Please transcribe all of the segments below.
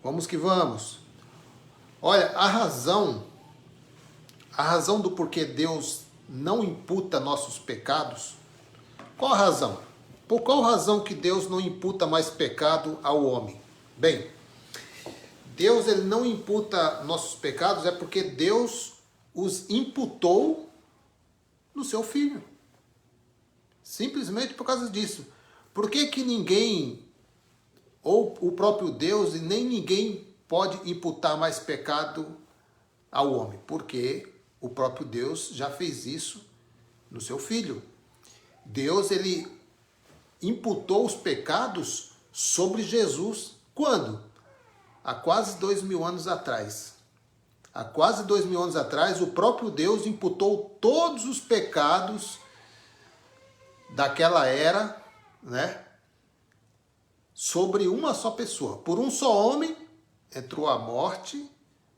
Vamos que vamos. Olha, a razão do porquê Deus não imputa nossos pecados, qual a razão? Por qual razão que Deus não imputa mais pecado ao homem? Bem, Deus ele não imputa nossos pecados é porque Deus os imputou no seu Filho. Simplesmente por causa disso. Por que que ninguém, ou o próprio Deus, e nem ninguém pode imputar mais pecado ao homem? Porque o próprio Deus já fez isso no seu Filho. Deus, ele imputou os pecados sobre Jesus. Quando? Há quase 2000 anos atrás. Há quase 2000 anos atrás, o próprio Deus imputou todos os pecados daquela era, né, sobre uma só pessoa. Por um só homem entrou a morte,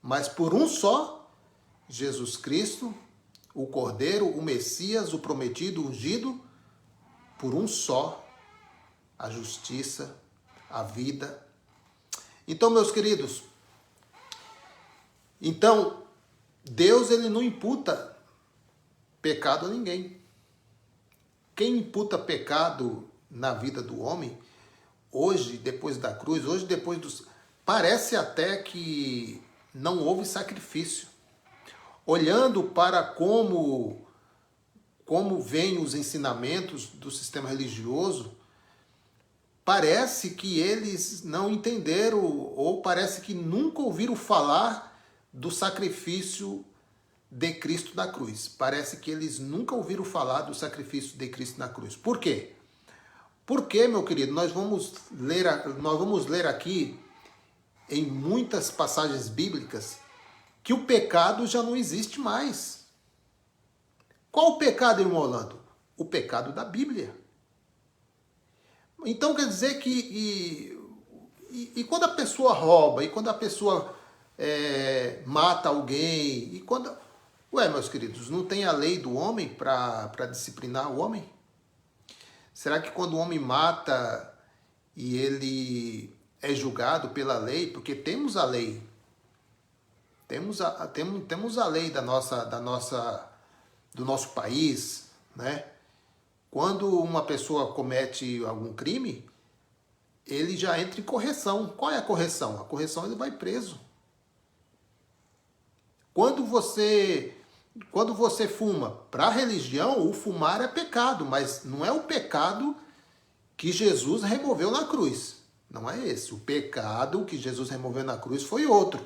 mas por um só, Jesus Cristo, o Cordeiro, o Messias, o prometido, o ungido, por um só, a justiça, a vida. Então, meus queridos, Deus ele não imputa pecado a ninguém. Quem imputa pecado na vida do homem, hoje, depois da cruz, parece até que não houve sacrifício. Olhando para como vêm os ensinamentos do sistema religioso, parece que eles não entenderam, ou parece que nunca ouviram falar do sacrifício de Cristo na cruz. Parece que eles nunca ouviram falar do sacrifício de Cristo na cruz. Por quê? Porque, meu querido, nós vamos ler aqui em muitas passagens bíblicas que o pecado já não existe mais. Qual o pecado, irmão Orlando? O pecado da Bíblia. Então quer dizer que quando a pessoa rouba, e quando a pessoa mata alguém, e quando... Ué, meus queridos, não tem a lei do homem para disciplinar o homem? Será que quando o homem mata e ele é julgado pela lei, porque temos a lei, temos a lei do nosso país, né? Quando uma pessoa comete algum crime, ele já entra em correção. Qual é a correção? A correção, ele vai preso. Quando você fuma, para a religião, o fumar é pecado, mas não é o pecado que Jesus removeu na cruz. Não é esse. O pecado que Jesus removeu na cruz foi outro.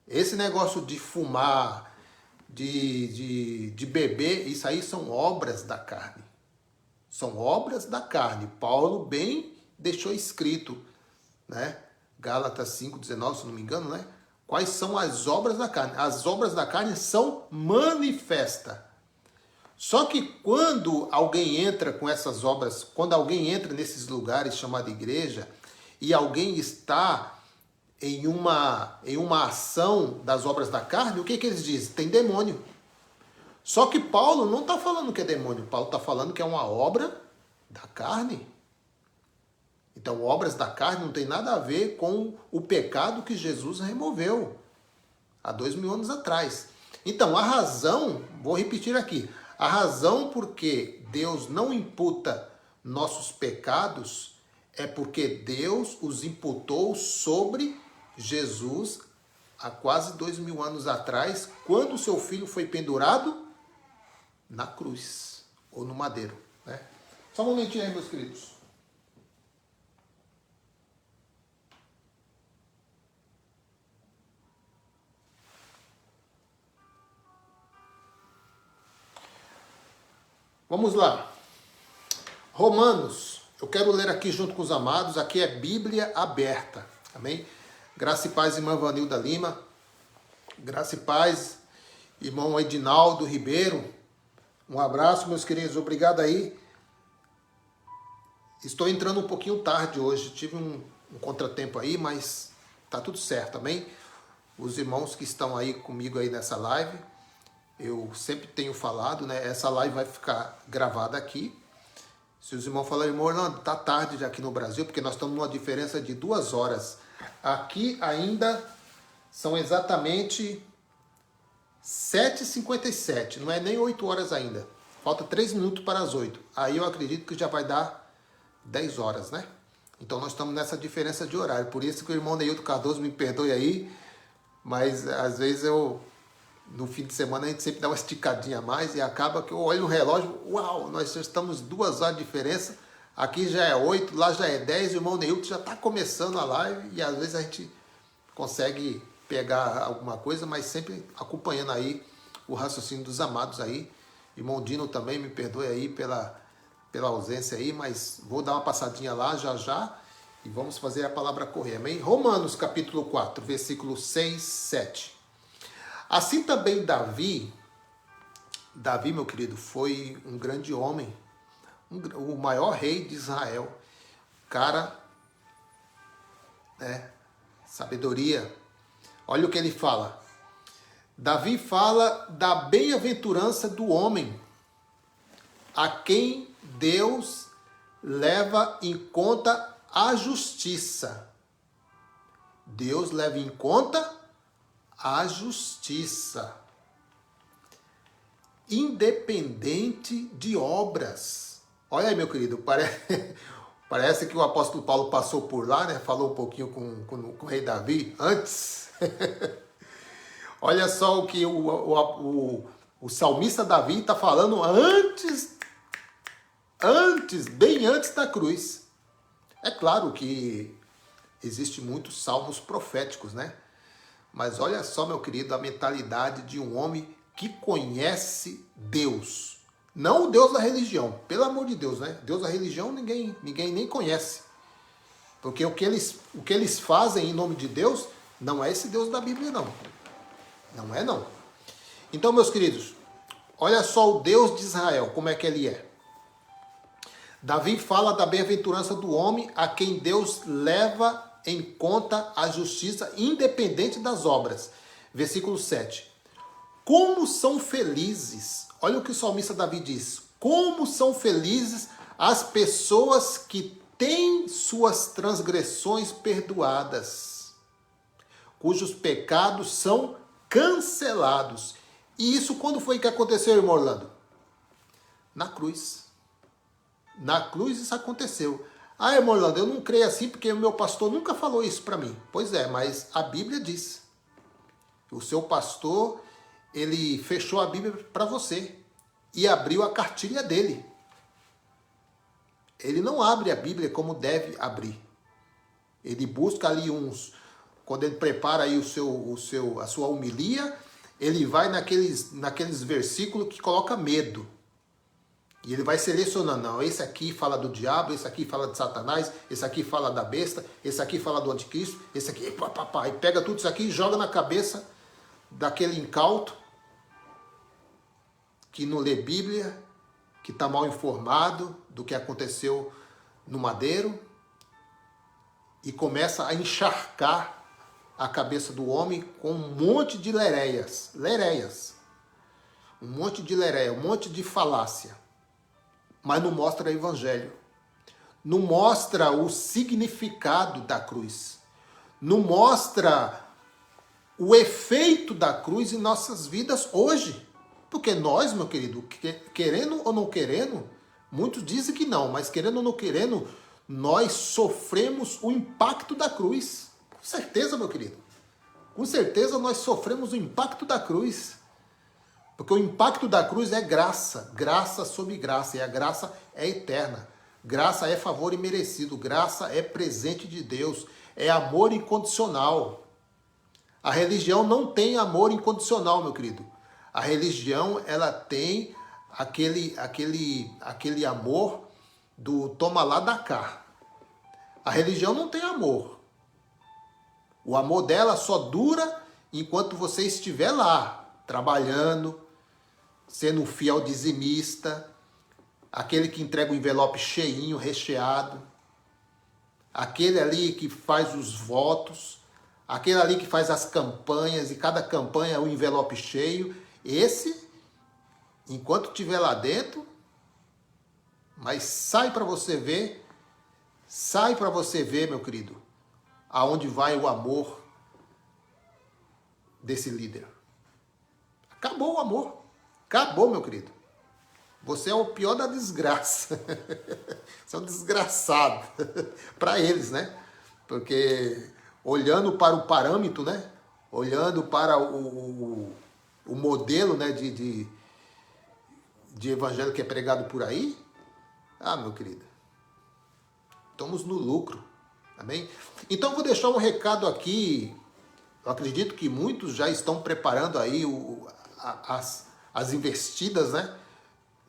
Esse negócio de fumar, de beber, isso aí são obras da carne. São obras da carne. Paulo bem deixou escrito, né? Gálatas 5,19, se não me engano, né? Quais são as obras da carne? As obras da carne são manifestas. Só que quando alguém entra com essas obras, quando alguém entra nesses lugares chamados igreja, e alguém está em uma ação das obras da carne, o que eles dizem? Tem demônio. Só que Paulo não está falando que é demônio, Paulo está falando que é uma obra da carne. Então, obras da carne não tem nada a ver com o pecado que Jesus removeu há 2000 anos atrás. Então, a razão, vou repetir aqui, a razão por que Deus não imputa nossos pecados é porque Deus os imputou sobre Jesus há quase 2000 anos atrás, quando o seu filho foi pendurado na cruz ou no madeiro, né? Só um momentinho aí, meus queridos. Vamos lá. Romanos, eu quero ler aqui junto com os amados, aqui é Bíblia aberta, amém? Graça e paz, irmã Vanilda Lima, graça e paz, irmão Edinaldo Ribeiro, um abraço, meus queridos, obrigado aí. Estou entrando um pouquinho tarde hoje, tive um contratempo aí, mas tá tudo certo, amém? Os irmãos que estão aí comigo aí nessa live, eu sempre tenho falado, né? Essa live vai ficar gravada aqui. Se os irmãos falarem, irmão Orlando, tá tarde já aqui no Brasil, porque nós estamos numa diferença de 2 horas. Aqui ainda são exatamente 7h57, não é nem 8 horas ainda. Falta 3 minutos para as 8. Aí eu acredito que já vai dar 10 horas, né? Então nós estamos nessa diferença de horário. Por isso que o irmão Neilton Cardoso me perdoe aí, mas às vezes no fim de semana a gente sempre dá uma esticadinha a mais e acaba que eu olho no relógio, uau, nós já estamos 2 horas de diferença, aqui já é 8, lá já é 10, o irmão Neilton já está começando a live e às vezes a gente consegue pegar alguma coisa, mas sempre acompanhando aí o raciocínio dos amados aí. Irmão Dino também, me perdoe aí pela ausência aí, mas vou dar uma passadinha lá já e vamos fazer a palavra correr, amém? Romanos capítulo 4, versículo 6, 7. Assim também Davi, meu querido, foi um grande homem, o maior rei de Israel. Cara, sabedoria. Olha o que ele fala. Davi fala da bem-aventurança do homem, a quem Deus leva em conta a justiça. Deus leva em conta a justiça, independente de obras. Olha aí, meu querido, parece que o apóstolo Paulo passou por lá, né? Falou um pouquinho com o rei Davi antes. Olha só o que o salmista Davi está falando bem antes da cruz. É claro que existem muitos salmos proféticos, né? Mas olha só, meu querido, a mentalidade de um homem que conhece Deus. Não o Deus da religião, pelo amor de Deus, né? Deus da religião ninguém nem conhece. Porque o que eles fazem em nome de Deus não é esse Deus da Bíblia, não. Não é, não. Então, meus queridos, olha só o Deus de Israel, como é que ele é. Davi fala da bem-aventurança do homem a quem Deus leva em conta a justiça independente das obras. Versículo 7. Como são felizes, olha o que o salmista Davi diz, como são felizes as pessoas que têm suas transgressões perdoadas, cujos pecados são cancelados. E isso quando foi que aconteceu, irmão Orlando? Na cruz. Na cruz isso aconteceu. Ah, irmão Orlando, eu não creio assim porque o meu pastor nunca falou isso para mim. Pois é, mas a Bíblia diz. O seu pastor, ele fechou a Bíblia para você e abriu a cartilha dele. Ele não abre a Bíblia como deve abrir. Ele busca ali quando ele prepara aí a sua homilia, ele vai naqueles versículos que coloca medo. E ele vai selecionando, não, esse aqui fala do diabo, esse aqui fala de Satanás, esse aqui fala da besta, esse aqui fala do anticristo, esse aqui, e pega tudo isso aqui e joga na cabeça daquele incauto que não lê Bíblia, que está mal informado do que aconteceu no madeiro e começa a encharcar a cabeça do homem com um monte de lereias, um monte de lereia, um monte de falácia. Mas não mostra o evangelho, não mostra o significado da cruz, não mostra o efeito da cruz em nossas vidas hoje. Porque nós, meu querido, querendo ou não querendo, muitos dizem que não, mas querendo ou não querendo, nós sofremos o impacto da cruz. Com certeza, meu querido, com certeza nós sofremos o impacto da cruz. Porque o impacto da cruz é graça, graça sobre graça, e a graça é eterna. Graça é favor imerecido, graça é presente de Deus, é amor incondicional. A religião não tem amor incondicional, meu querido. A religião, ela tem aquele amor do toma lá da cá. A religião não tem amor. O amor dela só dura enquanto você estiver lá, trabalhando, sendo um fiel dizimista, aquele que entrega o envelope cheinho, recheado, aquele ali que faz os votos, aquele ali que faz as campanhas, e cada campanha é um envelope cheio. Esse, enquanto estiver lá dentro, Mas sai para você ver, meu querido, aonde vai o amor desse líder. Acabou o amor. Acabou, meu querido. Você é o pior da desgraça. Você é um desgraçado. Para eles, né? Porque olhando para o parâmetro, né? Olhando para o modelo, né, de evangelho que é pregado por aí, meu querido, estamos no lucro, amém? Então eu vou deixar um recado aqui. Eu acredito que muitos já estão preparando aí as investidas, né?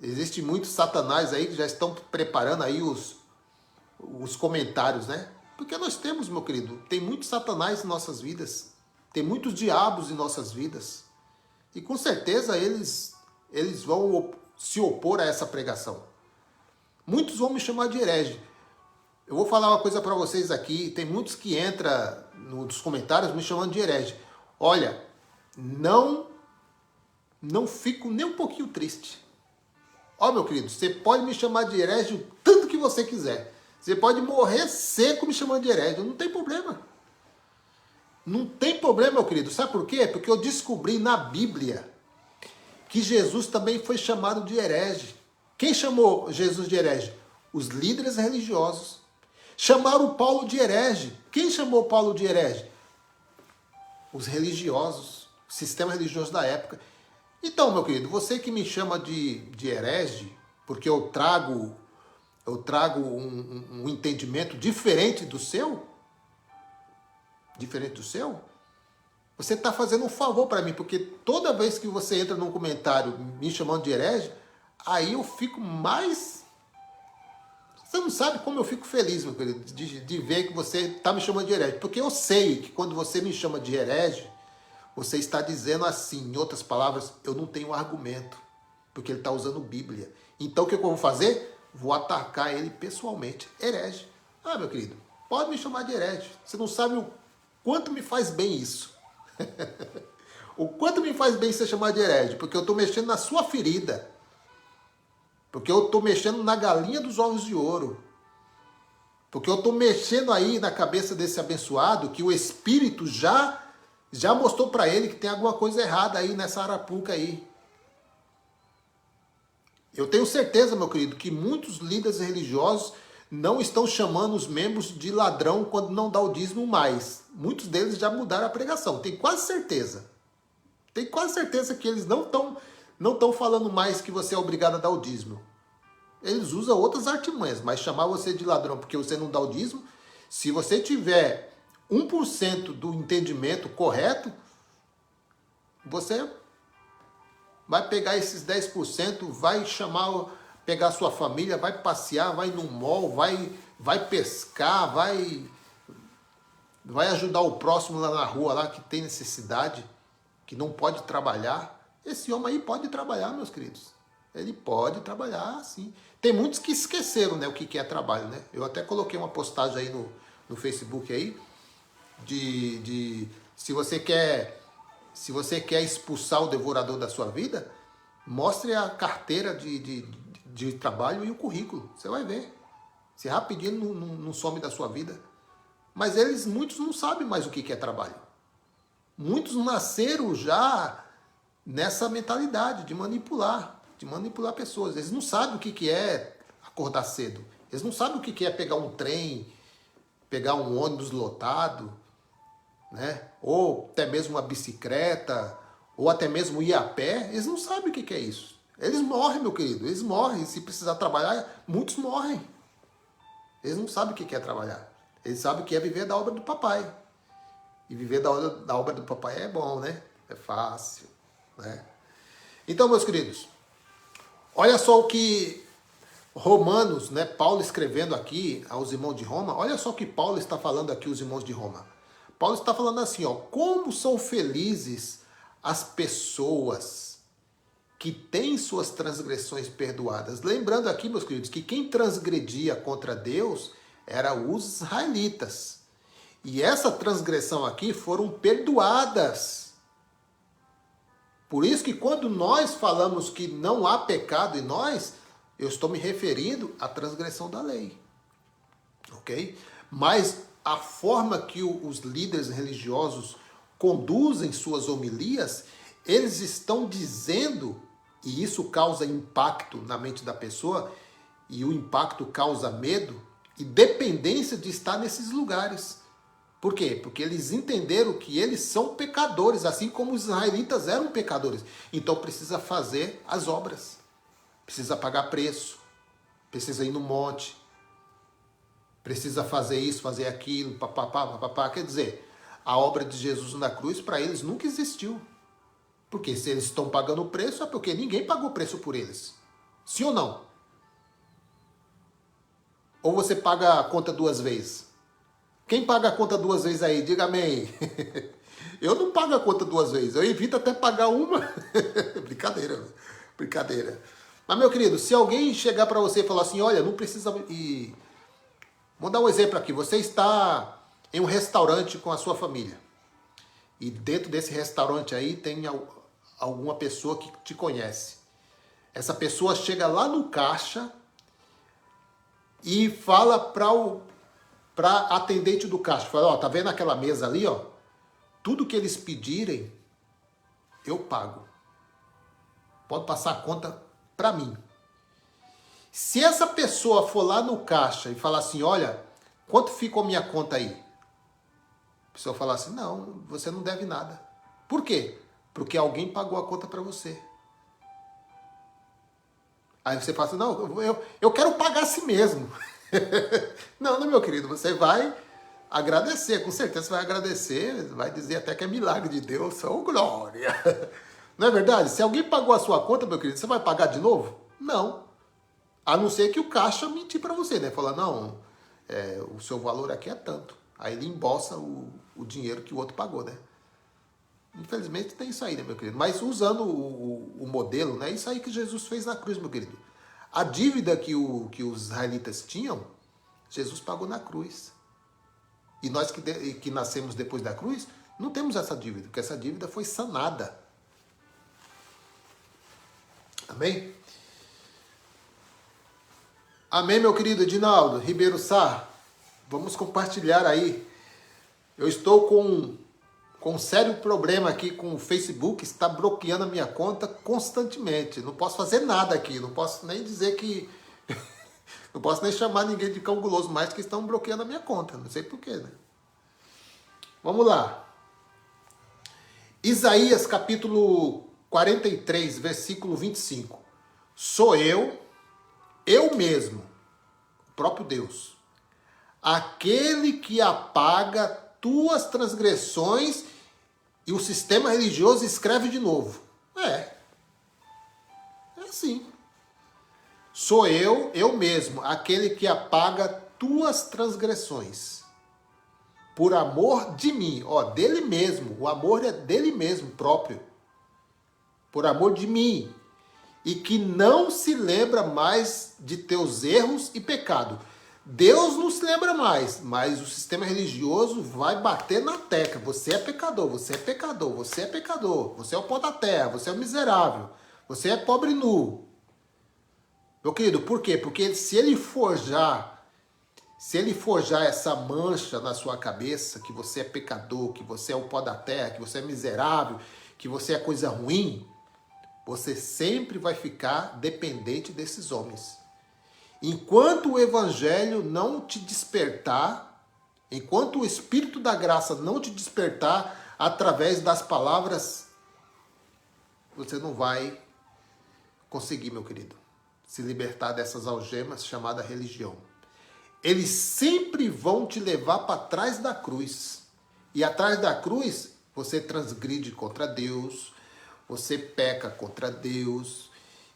Existem muitos satanás aí que já estão preparando aí os comentários, né? Porque nós temos, meu querido, tem muitos satanás em nossas vidas, tem muitos diabos em nossas vidas. E com certeza eles vão se opor a essa pregação. Muitos vão me chamar de herege. Eu vou falar uma coisa para vocês aqui, tem muitos que entram nos comentários me chamando de herege. Olha, não fico nem um pouquinho triste. Ó, meu querido, você pode me chamar de herege o tanto que você quiser. Você pode morrer seco me chamando de herege, não tem problema. Não tem problema, meu querido. Sabe por quê? Porque eu descobri na Bíblia que Jesus também foi chamado de herege. Quem chamou Jesus de herege? Os líderes religiosos. Chamaram Paulo de herege. Quem chamou Paulo de herege? Os religiosos, o sistema religioso da época. Então, meu querido, você que me chama de herege, porque eu trago um entendimento diferente do seu, você está fazendo um favor para mim, porque toda vez que você entra num comentário me chamando de herege, aí eu fico mais... Você não sabe como eu fico feliz, meu querido, de ver que você está me chamando de herege. Porque eu sei que quando você me chama de herege, você está dizendo assim, em outras palavras, eu não tenho argumento, porque ele está usando Bíblia. Então o que eu vou fazer? Vou atacar ele pessoalmente. Herege. Meu querido, pode me chamar de herege. Você não sabe o quanto me faz bem isso. O quanto me faz bem ser chamado de herege, porque eu estou mexendo na sua ferida. Porque eu estou mexendo na galinha dos ovos de ouro. Porque eu estou mexendo aí na cabeça desse abençoado que o Espírito já mostrou para ele que tem alguma coisa errada aí nessa arapuca aí. Eu tenho certeza, meu querido, que muitos líderes religiosos não estão chamando os membros de ladrão quando não dá o dízimo mais. Muitos deles já mudaram a pregação, tenho quase certeza. Tenho quase certeza que eles não estão falando mais que você é obrigado a dar o dízimo. Eles usam outras artimanhas, mas chamar você de ladrão porque você não dá o dízimo, se você tiver 1% do entendimento correto, você vai pegar esses 10%, vai pegar sua família, vai passear, vai no mall, vai pescar, vai ajudar o próximo lá na rua, lá que tem necessidade, que não pode trabalhar. Esse homem aí pode trabalhar, meus queridos. Ele pode trabalhar, sim. Tem muitos que esqueceram, né, o que é trabalho, né? Eu até coloquei uma postagem aí no Facebook aí, se você quer expulsar o devorador da sua vida, mostre a carteira de trabalho e o currículo. Você vai ver. Se rapidinho não some da sua vida. Mas muitos não sabem mais o que é trabalho. Muitos nasceram já nessa mentalidade de manipular pessoas. Eles não sabem o que é acordar cedo. Eles não sabem o que é pegar um trem, pegar um ônibus lotado, né? Ou até mesmo uma bicicleta, ou até mesmo ir a pé. Eles não sabem o que é isso. Eles morrem, meu querido, eles morrem. Se precisar trabalhar, muitos morrem. Eles não sabem o que é trabalhar. Eles sabem o que é viver da obra do papai. E viver da obra do papai é bom, né? É fácil, né? Então, meus queridos, olha só o que Romanos, né? Paulo escrevendo aqui aos irmãos de Roma, olha só o que Paulo está falando aqui aos irmãos de Roma. Paulo está falando assim, ó, como são felizes as pessoas que têm suas transgressões perdoadas. Lembrando aqui, meus queridos, que quem transgredia contra Deus eram os israelitas. E essa transgressão aqui foram perdoadas. Por isso que quando nós falamos que não há pecado em nós, Eu estou me referindo à transgressão da lei. Ok? Mas a forma que os líderes religiosos conduzem suas homilias, eles estão dizendo, e isso causa impacto na mente da pessoa, e o impacto causa medo e dependência de estar nesses lugares. Por quê? Porque eles entenderam que eles são pecadores, assim como os israelitas eram pecadores. Então precisa fazer as obras, precisa pagar preço, precisa ir no monte, precisa fazer isso, fazer aquilo, papapá, papapá. Quer dizer, a obra de Jesus na cruz para eles nunca existiu. Porque se eles estão pagando o preço, é porque ninguém pagou preço por eles. Sim ou não? Ou você paga a conta duas vezes? Quem paga a conta duas vezes aí? Diga amém. Eu não pago a conta duas vezes. Eu evito até pagar uma. Brincadeira. Brincadeira. Mas, meu querido, se alguém chegar para você e falar assim, olha, não precisa... Vou dar um exemplo aqui. Você está em um restaurante com a sua família. E dentro desse restaurante aí tem alguma pessoa que te conhece. Essa pessoa chega lá no caixa e fala para atendente do caixa. Fala, ó, tá vendo aquela mesa ali, ó? Tudo que eles pedirem, eu pago. Pode passar a conta para mim. Se essa pessoa for lá no caixa e falar assim, olha, quanto ficou minha conta aí? A pessoa falar assim, não, você não deve nada. Por quê? Porque alguém pagou a conta para você. Aí você fala assim, não, eu quero pagar a si mesmo. Não, meu querido, você vai agradecer, com certeza você vai agradecer, vai dizer até que é milagre de Deus, ô glória. Não é verdade? Se alguém pagou a sua conta, meu querido, você vai pagar de novo? Não. A não ser que o caixa mentir para você, né? Falar, não, o seu valor aqui é tanto. Aí ele embolsa o dinheiro que o outro pagou, né? Infelizmente tem isso aí, né, meu querido? Mas usando o modelo, né? Isso aí que Jesus fez na cruz, meu querido. A dívida que os israelitas tinham, Jesus pagou na cruz. E nós que nascemos depois da cruz, não temos essa dívida, porque essa dívida foi sanada. Amém? Amém, meu querido Edinaldo Ribeiro Sá. Vamos compartilhar aí. Eu estou com um sério problema aqui com o Facebook, está bloqueando a minha conta constantemente. Não posso fazer nada aqui, não posso nem dizer que... Não posso nem chamar ninguém de cão guloso mais, que estão bloqueando a minha conta. Não sei porquê, né? Vamos lá. Isaías capítulo 43, versículo 25. Sou eu mesmo, o próprio Deus, aquele que apaga tuas transgressões, e o sistema religioso escreve de novo. É assim. Sou eu mesmo, aquele que apaga tuas transgressões. Por amor de mim, ó, dele mesmo. O amor é dele mesmo, próprio. Por amor de mim. E que não se lembra mais de teus erros e pecado. Deus não se lembra mais, mas o sistema religioso vai bater na tecla. Você é pecador, você é pecador, você é pecador. Você é o pó da terra, você é o miserável. Você é pobre nu. Meu querido, por quê? Porque se ele forjar essa mancha na sua cabeça, que você é pecador, que você é o pó da terra, que você é miserável, que você é coisa ruim, você sempre vai ficar dependente desses homens. Enquanto o evangelho não te despertar, enquanto o Espírito da graça não te despertar através das palavras, você não vai conseguir, meu querido, se libertar dessas algemas chamadas religião. Eles sempre vão te levar para trás da cruz. E atrás da cruz, você transgride contra Deus, você peca contra Deus,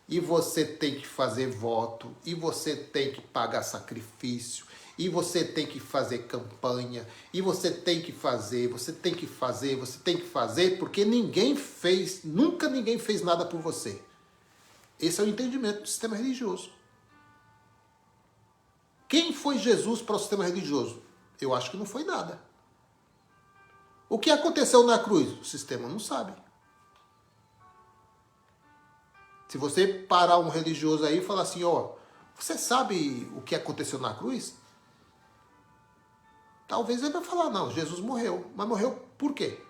e você tem que fazer voto, e você tem que pagar sacrifício, e você tem que fazer campanha, e você tem que fazer, porque nunca ninguém fez nada por você. Esse é o entendimento do sistema religioso. Quem foi Jesus para o sistema religioso? Eu acho que não foi nada. O que aconteceu na cruz? O sistema não sabe. Se você parar um religioso aí e falar assim, ó, Você sabe o que aconteceu na cruz? Talvez ele vai falar, não, Jesus morreu. Mas morreu por quê?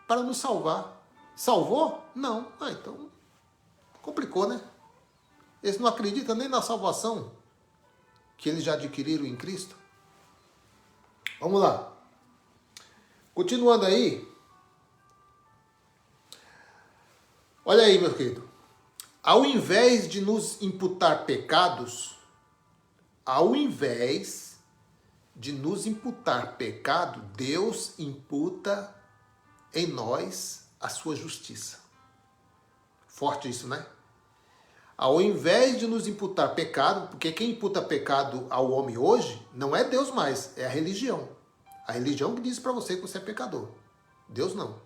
Para nos salvar. Salvou? Não. Então complicou, né? Eles não acreditam nem na salvação que eles já adquiriram em Cristo. Vamos lá. Continuando aí. Olha aí, meu querido. Ao invés de nos imputar pecados, Deus imputa em nós a sua justiça. Forte isso, né? Ao invés de nos imputar pecado, porque quem imputa pecado ao homem hoje não é Deus mais, é a religião. A religião que diz para você que você é pecador. Deus não.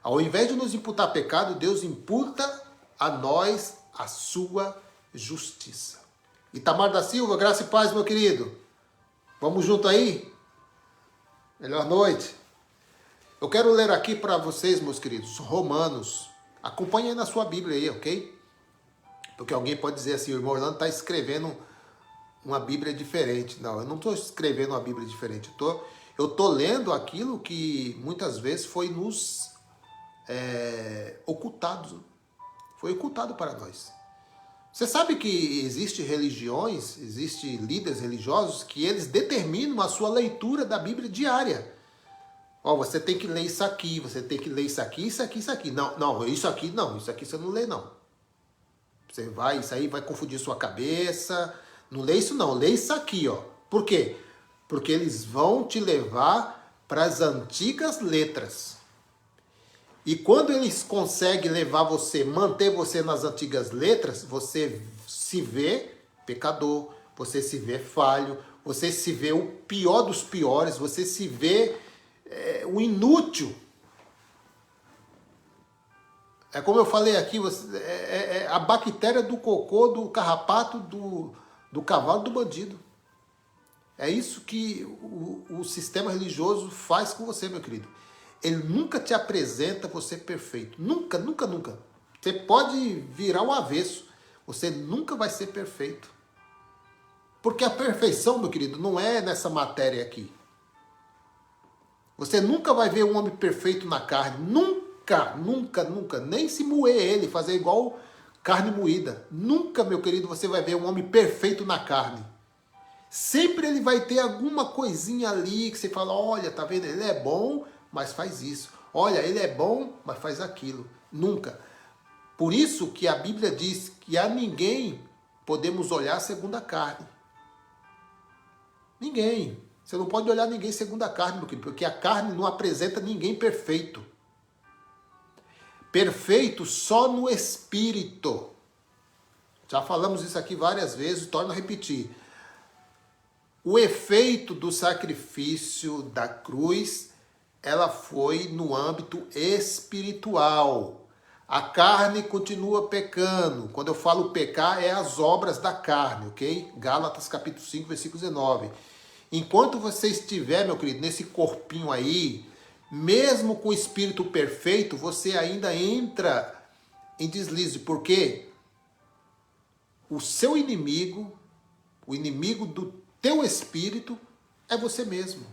Ao invés de nos imputar pecado, Deus imputa a nós a sua justiça. Itamar da Silva, graça e paz, meu querido. Vamos junto aí? Melhor noite. Eu quero ler aqui para vocês, meus queridos, Romanos. Acompanhe aí na sua Bíblia aí, ok? Porque alguém pode dizer assim, o irmão Orlando está escrevendo uma Bíblia diferente. Não, eu não estou escrevendo uma Bíblia diferente. Eu estou lendo aquilo que muitas vezes foi nos ocultado. Foi ocultado para nós. Você sabe que existem religiões, existem líderes religiosos que eles determinam a sua leitura da Bíblia diária. Você tem que ler isso aqui, você tem que ler isso aqui, isso aqui, isso aqui. Não, isso aqui não, isso aqui você não lê não. Isso aí vai confundir sua cabeça. Não lê isso não, lê isso aqui, ó. Por quê? Porque eles vão te levar para as antigas letras. E quando eles conseguem levar você, manter você nas antigas letras, você se vê pecador, você se vê falho, você se vê o pior dos piores, você se vê o inútil. É como eu falei aqui, a bactéria do cocô, do carrapato, do cavalo, do bandido. É isso que o sistema religioso faz com você, meu querido. Ele nunca te apresenta você perfeito. Nunca, nunca, nunca. Você pode virar o avesso. Você nunca vai ser perfeito. Porque a perfeição, meu querido, não é nessa matéria aqui. Você nunca vai ver um homem perfeito na carne. Nunca, nunca, nunca. Nem se moer ele, fazer igual carne moída. Nunca, meu querido, você vai ver um homem perfeito na carne. Sempre ele vai ter alguma coisinha ali que você fala, olha, tá vendo? Ele é bom, mas faz isso. Olha, ele é bom, mas faz aquilo. Nunca. Por isso que a Bíblia diz que a ninguém podemos olhar segundo a carne. Ninguém. Você não pode olhar ninguém segundo a carne, meu querido, porque a carne não apresenta ninguém perfeito. Perfeito só no Espírito. Já falamos isso aqui várias vezes, torno a repetir. O efeito do sacrifício da cruz, ela foi no âmbito espiritual. A carne continua pecando. Quando eu falo pecar, é as obras da carne, ok? Gálatas capítulo 5, versículo 19. Enquanto você estiver, meu querido, nesse corpinho aí, mesmo com o espírito perfeito, você ainda entra em deslize. Porque o seu inimigo, o inimigo do teu espírito, é você mesmo.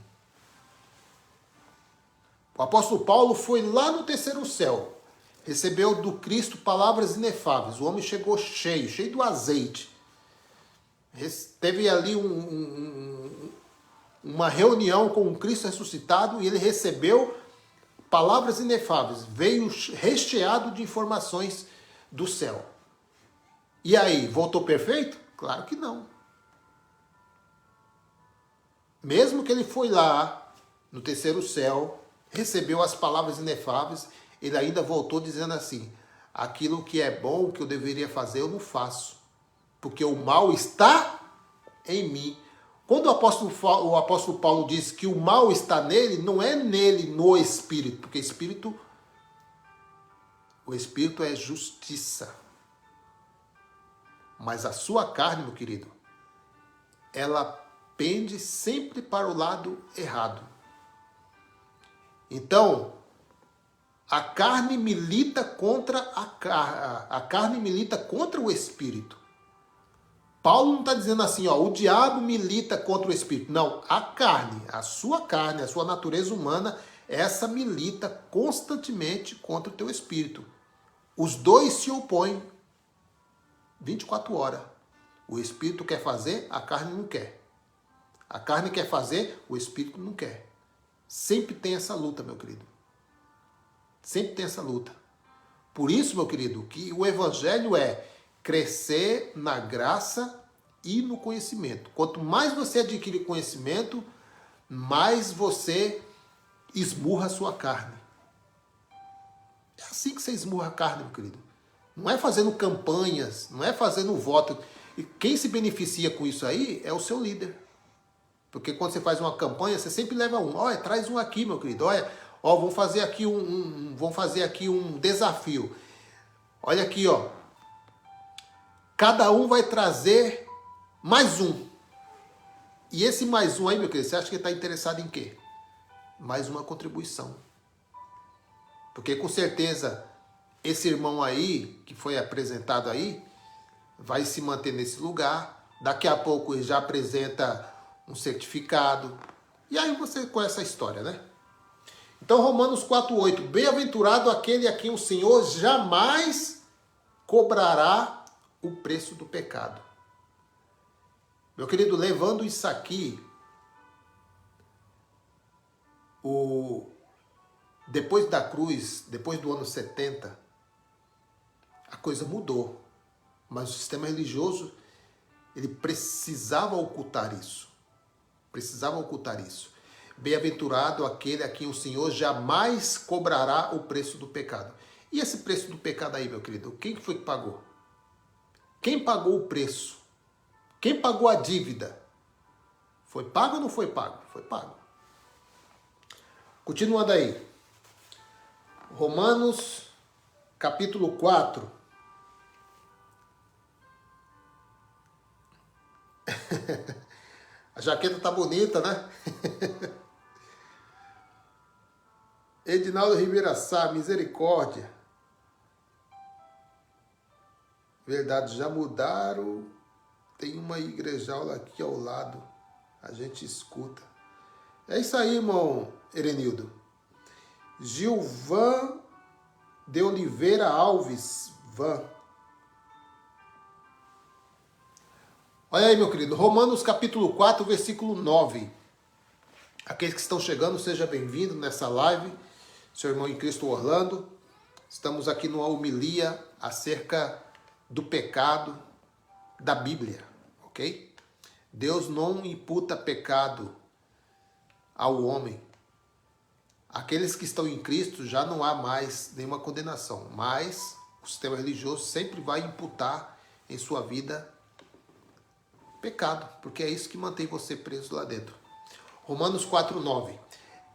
O apóstolo Paulo foi lá no terceiro céu. Recebeu do Cristo palavras inefáveis. O homem chegou cheio do azeite. Teve ali uma reunião com o Cristo ressuscitado e ele recebeu palavras inefáveis. Veio recheado de informações do céu. E aí, voltou perfeito? Claro que não. Mesmo que ele foi lá no terceiro céu, recebeu as palavras inefáveis, ele ainda voltou dizendo assim, aquilo que é bom, que eu deveria fazer, eu não faço, porque o mal está em mim. Quando o apóstolo Paulo diz que o mal está nele, não é nele, no Espírito, porque o Espírito é justiça. Mas a sua carne, meu querido, ela pende sempre para o lado errado. Então, A carne milita contra a carne milita contra o espírito. Paulo não está dizendo assim, ó, o diabo milita contra o espírito. Não, a carne, a sua natureza humana, essa milita constantemente contra o teu espírito. Os dois se opõem 24 horas. O espírito quer fazer, a carne não quer. A carne quer fazer, o espírito não quer. Sempre tem essa luta, meu querido. Sempre tem essa luta. Por isso, meu querido, que o evangelho é crescer na graça e no conhecimento. Quanto mais você adquire conhecimento, mais você esmurra a sua carne. É assim que você esmurra a carne, meu querido. Não é fazendo campanhas, não é fazendo voto. E quem se beneficia com isso aí é o seu líder. Porque quando você faz uma campanha, você sempre leva um. Olha, traz um aqui, meu querido. Olha, ó, vamos fazer aqui um desafio. Olha aqui, ó. Cada um vai trazer mais um. E esse mais um aí, meu querido, você acha que ele está interessado em quê? Mais uma contribuição. Porque com certeza esse irmão aí, que foi apresentado aí, vai se manter nesse lugar. Daqui a pouco ele já apresenta um certificado. E aí você conhece a história, né? Então, Romanos 4,8. Bem-aventurado aquele a quem o Senhor jamais cobrará o preço do pecado. Meu querido, levando isso aqui, depois da cruz, depois do ano 70, a coisa mudou. Mas o sistema religioso, ele precisava ocultar isso. Precisava ocultar isso. Bem-aventurado aquele a quem o Senhor jamais cobrará o preço do pecado. E esse preço do pecado aí, meu querido, quem foi que pagou? Quem pagou o preço? Quem pagou a dívida? Foi pago ou não foi pago? Foi pago. Continuando aí. Romanos, capítulo 4. A jaqueta tá bonita, né? Edinaldo Ribeira Sá, misericórdia. Verdade, já mudaram. Tem uma igrejaula aqui ao lado. A gente escuta. É isso aí, irmão Erenildo. Gilvan de Oliveira Alves. Van. Olha aí, meu querido. Romanos capítulo 4, versículo 9. Aqueles que estão chegando, seja bem-vindo nessa live. Seu irmão em Cristo Orlando. Estamos aqui numa homilia acerca do pecado da Bíblia, ok? Deus não imputa pecado ao homem. Aqueles que estão em Cristo já não há mais nenhuma condenação, mas o sistema religioso sempre vai imputar em sua vida pecado, porque é isso que mantém você preso lá dentro. Romanos 4,9.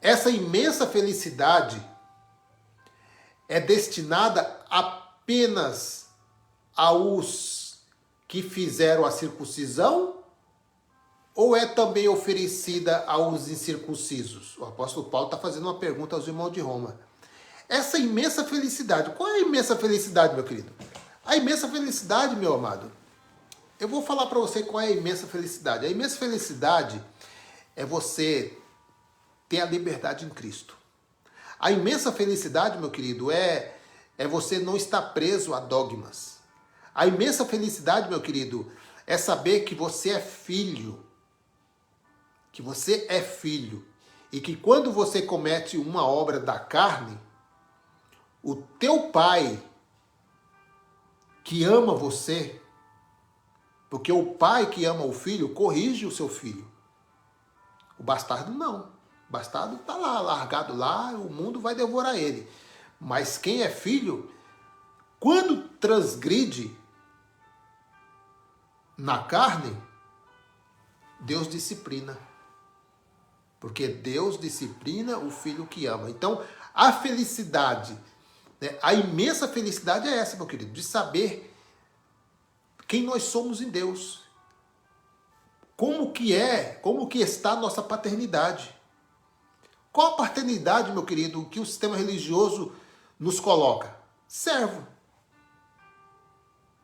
Essa imensa felicidade é destinada apenas aos que fizeram a circuncisão ou é também oferecida aos incircuncisos? O apóstolo Paulo está fazendo uma pergunta aos irmãos de Roma. Essa imensa felicidade, qual é a imensa felicidade, meu querido? A imensa felicidade, meu amado, eu vou falar para você qual é a imensa felicidade. A imensa felicidade é você ter a liberdade em Cristo. A imensa felicidade, meu querido, é você não estar preso a dogmas. A imensa felicidade, meu querido, é saber que você é filho. Que você é filho. E que quando você comete uma obra da carne, o teu pai, que ama você, porque o pai que ama o filho, corrige o seu filho. O bastardo não. O bastardo está lá, largado lá, o mundo vai devorar ele. Mas quem é filho, quando transgride na carne, Deus disciplina. Porque Deus disciplina o filho que ama. Então, a felicidade, né, a imensa felicidade é essa, meu querido, de saber quem nós somos em Deus. Como que está a nossa paternidade. Qual a paternidade, meu querido, que o sistema religioso nos coloca? Servo.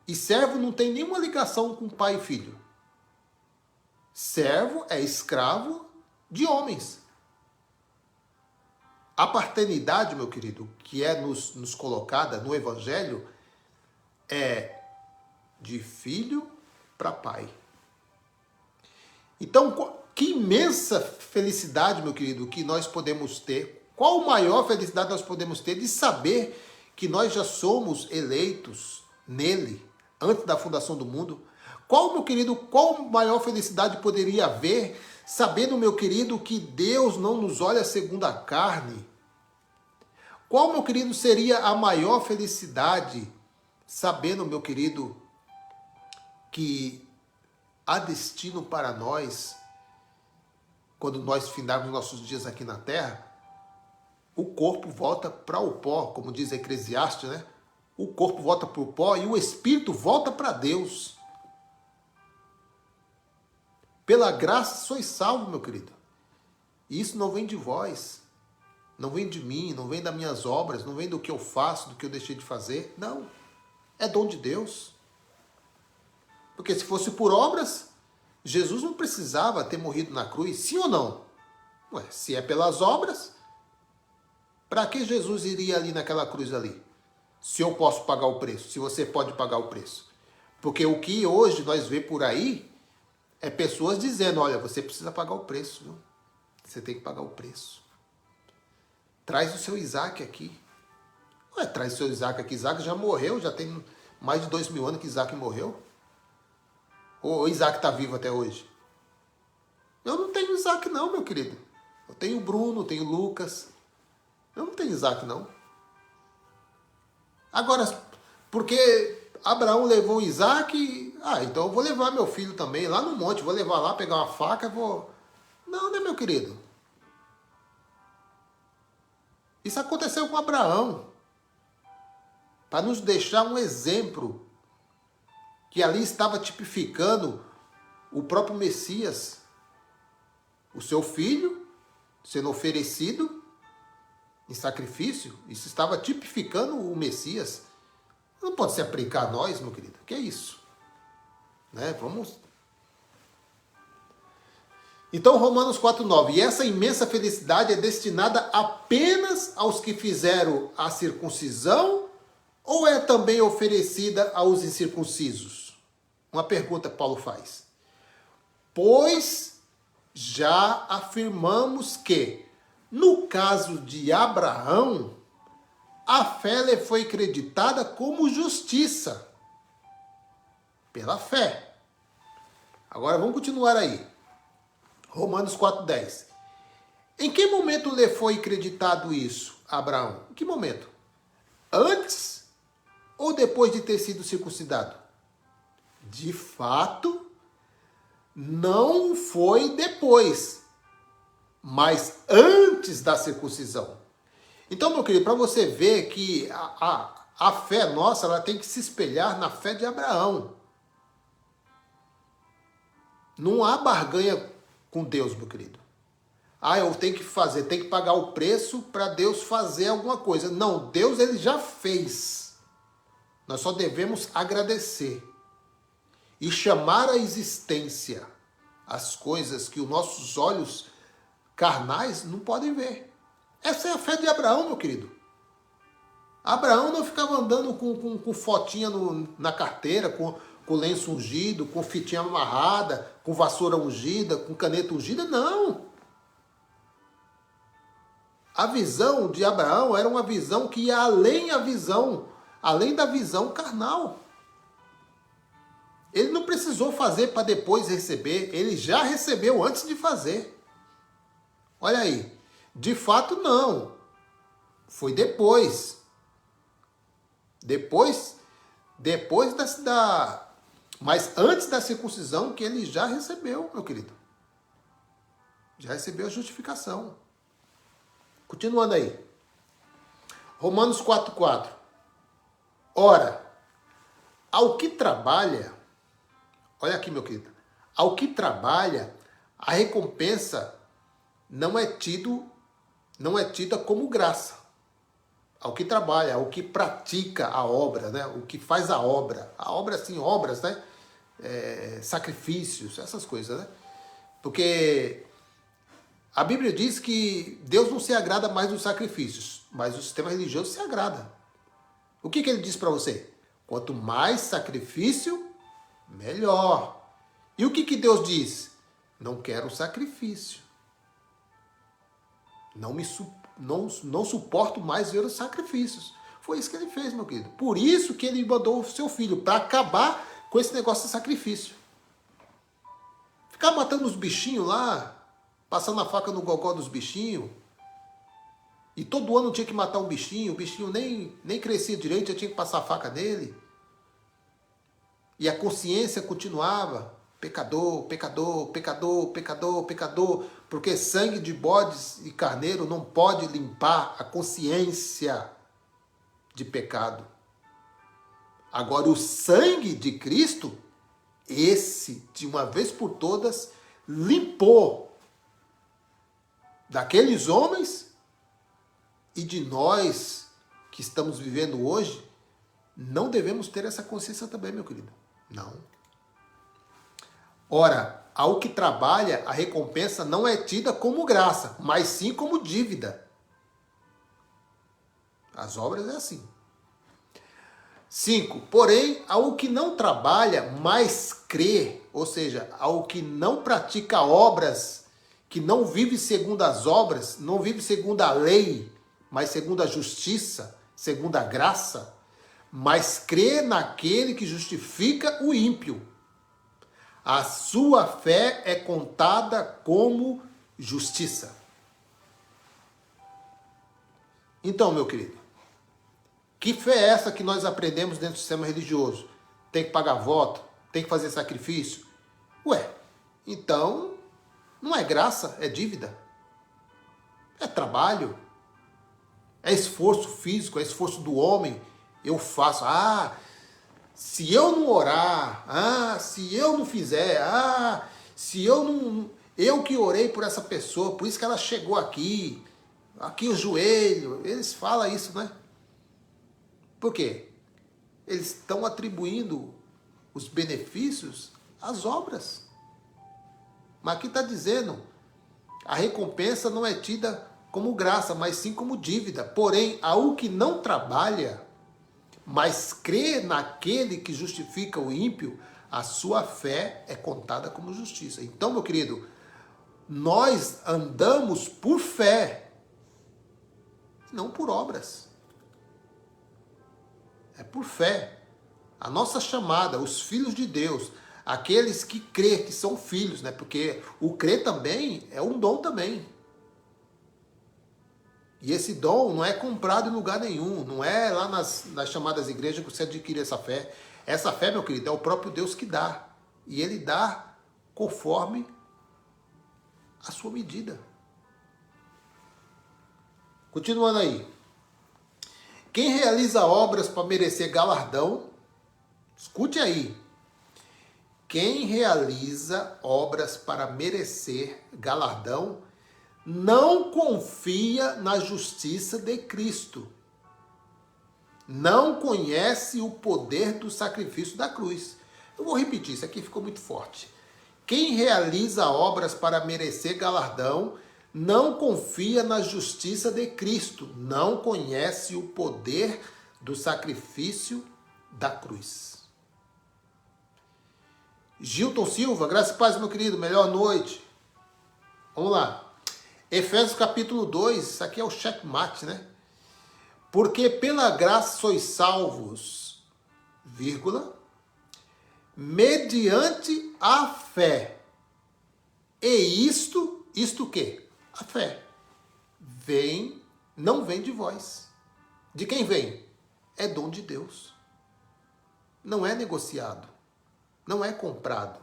E servo não tem nenhuma ligação com pai e filho. Servo é escravo de homens. A paternidade, meu querido, que é nos colocada no Evangelho, é de filho para pai. Então, que imensa felicidade, meu querido, que nós podemos ter. Qual maior felicidade nós podemos ter de saber que nós já somos eleitos nele, antes da fundação do mundo? Qual, meu querido, qual maior felicidade poderia haver, sabendo, meu querido, que Deus não nos olha segundo a carne? Qual, meu querido, seria a maior felicidade, sabendo, meu querido, que há destino para nós, quando nós findarmos nossos dias aqui na terra, o corpo volta para o pó, como diz Eclesiastes, né? O corpo volta para o pó e o espírito volta para Deus. Pela graça sois salvo, meu querido. E isso não vem de vós, não vem de mim, não vem das minhas obras, não vem do que eu faço, do que eu deixei de fazer. Não, é dom de Deus. Porque se fosse por obras, Jesus não precisava ter morrido na cruz, sim ou não? Ué, se é pelas obras, para que Jesus iria ali naquela cruz ali? Se eu posso pagar o preço, se você pode pagar o preço. Porque o que hoje nós vê por aí é pessoas dizendo, olha, você precisa pagar o preço, viu? Você tem que pagar o preço. Traz o seu Isaac aqui. Ué, traz o seu Isaac aqui. Isaac já morreu, já tem mais de 2000 anos que Isaac morreu. Ou Isaac está vivo até hoje? Eu não tenho Isaac não, meu querido. Eu tenho Bruno, tenho Lucas. Eu não tenho Isaac não. Agora, porque Abraão levou Isaac, então eu vou levar meu filho também lá no monte, vou levar lá, pegar uma faca, vou... Não, né, meu querido? Isso aconteceu com Abraão, para nos deixar um exemplo, que ali estava tipificando o próprio Messias, o seu filho sendo oferecido em sacrifício. Isso estava tipificando o Messias. Não pode se aplicar a nós, meu querido. Que é isso? Né? Vamos... Então, Romanos 4,9. E essa imensa felicidade é destinada apenas aos que fizeram a circuncisão ou é também oferecida aos incircuncisos? Uma pergunta que Paulo faz. Pois já afirmamos que, no caso de Abraão, a fé lhe foi creditada como justiça. Pela fé. Agora vamos continuar aí. Romanos 4,10. Em que momento lhe foi creditado isso, Abraão? Em que momento? Antes ou depois de ter sido circuncidado? De fato, não foi depois, mas antes da circuncisão. Então, meu querido, para você ver que a fé nossa ela tem que se espelhar na fé de Abraão. Não há barganha com Deus, meu querido. Eu tenho que fazer, tenho que pagar o preço para Deus fazer alguma coisa. Não, Deus ele já fez. Nós só devemos agradecer e chamar à existência as coisas que os nossos olhos carnais não podem ver. Essa é a fé de Abraão, meu querido. Abraão não ficava andando com fotinha na carteira, com lenço ungido, com fitinha amarrada, com vassoura ungida, com caneta ungida, não. A visão de Abraão era uma visão que ia além da visão carnal. Ele não precisou fazer para depois receber, ele já recebeu antes de fazer. Olha aí, de fato não, foi depois. Mas antes da circuncisão que ele já recebeu, meu querido. Já recebeu a justificação. Continuando aí. Romanos 4,4. Ora, ao que trabalha, olha aqui, meu querido, ao que trabalha, a recompensa não é tida como graça. ao que trabalha, ao que pratica a obra, né? O que faz a obra. A obra, assim, obras, né? Sacrifícios, essas coisas, né? Porque a Bíblia diz que Deus não se agrada mais dos sacrifícios, mas o sistema religioso se agrada. O que ele diz para você? Quanto mais sacrifício, melhor. E o que Deus diz? Não quero sacrifício. Não suporto mais ver os sacrifícios. Foi isso que ele fez, meu querido. Por isso que ele mandou o seu filho, para acabar com esse negócio de sacrifício. Ficar matando os bichinhos lá, passando a faca no gogó dos bichinhos. E todo ano tinha que matar um bichinho, o bichinho nem crescia direito, já tinha que passar a faca nele. E a consciência continuava. Pecador, pecador, pecador, pecador, pecador. Porque sangue de bodes e carneiro não pode limpar a consciência de pecado. Agora, o sangue de Cristo, esse, de uma vez por todas, limpou daqueles homens e de nós que estamos vivendo hoje. Não devemos ter essa consciência também, meu querido. Não. Ora, ao que trabalha, a recompensa não é tida como graça, mas sim como dívida. As obras é assim. 5. Porém, ao que não trabalha, mas crê, ou seja, ao que não pratica obras, que não vive segundo as obras, não vive segundo a lei, mas segundo a justiça, segundo a graça, mas crê naquele que justifica o ímpio. A sua fé é contada como justiça. Então, meu querido, que fé é essa que nós aprendemos dentro do sistema religioso? Tem que pagar voto? Tem que fazer sacrifício? Ué, então não é graça, é dívida. É trabalho. É esforço físico, é esforço do homem. Eu faço. Se eu não orar, se eu não fizer, se eu não... Eu que orei por essa pessoa, por isso que ela chegou aqui o joelho. Eles falam isso, né? Por quê? Eles estão atribuindo os benefícios às obras. Mas aqui está dizendo, a recompensa não é tida como graça, mas sim como dívida. Porém, ao que não trabalha, mas crê naquele que justifica o ímpio, a sua fé é contada como justiça. Então, meu querido, nós andamos por fé, não por obras. É por fé. A nossa chamada, os filhos de Deus, aqueles que crê que são filhos, né? Porque o crer também é um dom também. E esse dom não é comprado em lugar nenhum, não é lá nas chamadas igrejas que você adquire essa fé. Essa fé, meu querido, é o próprio Deus que dá. E Ele dá conforme a sua medida. Continuando aí. Quem realiza obras para merecer galardão, escute aí. Quem realiza obras para merecer galardão, não confia na justiça de Cristo. Não conhece o poder do sacrifício da cruz. Eu vou repetir, isso aqui ficou muito forte. Quem realiza obras para merecer galardão, não confia na justiça de Cristo. Não conhece o poder do sacrifício da cruz. Gilton Silva, graças e paz, meu querido, melhor noite. Vamos lá. Efésios capítulo 2, isso aqui é o checkmate, né? Porque pela graça sois salvos, vírgula, mediante a fé. E isto o quê? A fé. Não vem de vós. De quem vem? É dom de Deus. Não é negociado. Não é comprado.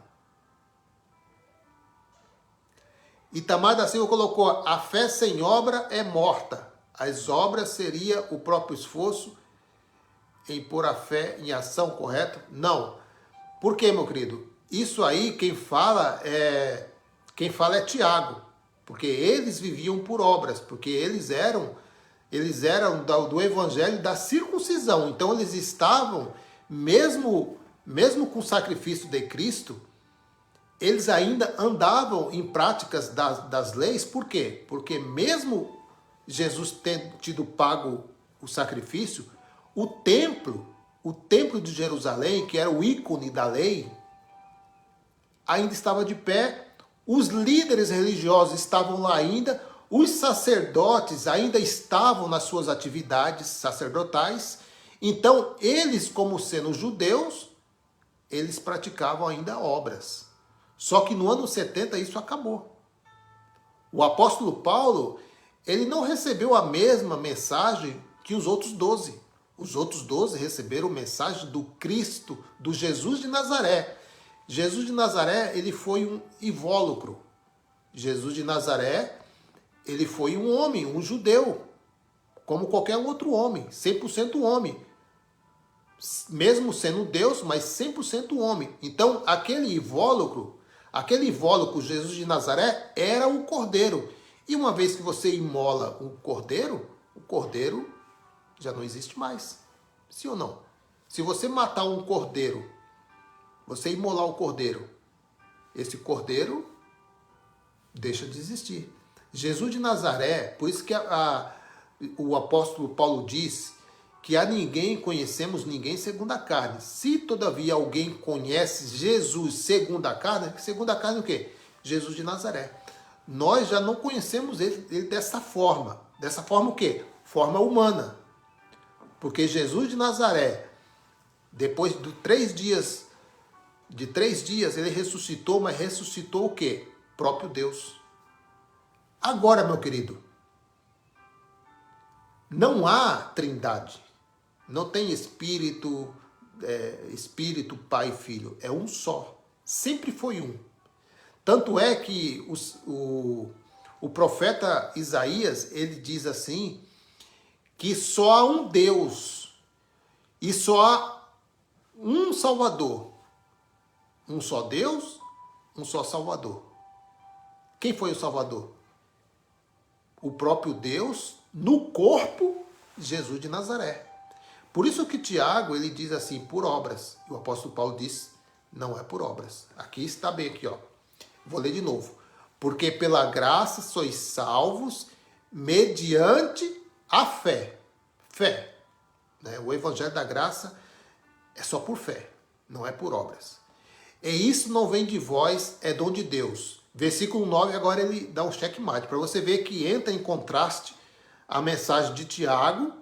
Itamar da Silva colocou, a fé sem obra é morta. As obras seria o próprio esforço em pôr a fé em ação, correto? Não. Por quê, meu querido? Isso aí, quem fala é Tiago. Porque eles viviam por obras, porque eles eram Eles eram do evangelho da circuncisão. Então eles estavam, mesmo com o sacrifício de Cristo, eles ainda andavam em práticas das leis. Por quê? Porque mesmo Jesus tendo tido pago o sacrifício, o templo de Jerusalém, que era o ícone da lei, ainda estava de pé, os líderes religiosos estavam lá ainda, os sacerdotes ainda estavam nas suas atividades sacerdotais. Então, eles, como sendo judeus, eles praticavam ainda obras. Só que no ano 70 isso acabou. O apóstolo Paulo, ele não recebeu a mesma mensagem que os outros 12. Os outros 12 receberam a mensagem do Cristo, do Jesus de Nazaré. Jesus de Nazaré, ele foi um invólucro. Jesus de Nazaré, ele foi um homem, um judeu, como qualquer outro homem, 100% homem. Mesmo sendo Deus, mas 100% homem. Então, aquele invólucro Jesus de Nazaré, era o cordeiro. E uma vez que você imola o cordeiro já não existe mais. Sim ou não? Se você matar um cordeiro, você imolar o cordeiro, esse cordeiro deixa de existir. Jesus de Nazaré, por isso que o apóstolo Paulo diz que a ninguém conhecemos ninguém segundo a carne. Se todavia alguém conhece Jesus segundo a carne o quê? Jesus de Nazaré. Nós já não conhecemos ele dessa forma. Dessa forma o quê? Forma humana. Porque Jesus de Nazaré, depois de 3 dias, ele ressuscitou, mas ressuscitou o quê? Próprio Deus. Agora, meu querido, não há trindade. Não tem Espírito, Pai e Filho. É um só. Sempre foi um. Tanto é que o profeta Isaías, ele diz assim, que só há um Deus e só há um Salvador. Um só Deus, um só Salvador. Quem foi o Salvador? O próprio Deus no corpo, Jesus de Nazaré. Por isso que Tiago, ele diz assim, por obras. E o apóstolo Paulo diz, não é por obras. Aqui está bem, aqui, ó. Vou ler de novo. Porque pela graça sois salvos mediante a fé. Fé. Né? O evangelho da graça é só por fé, não é por obras. E isso não vem de vós, é dom de Deus. Versículo 9, agora ele dá um checkmate, para você ver que entra em contraste a mensagem de Tiago,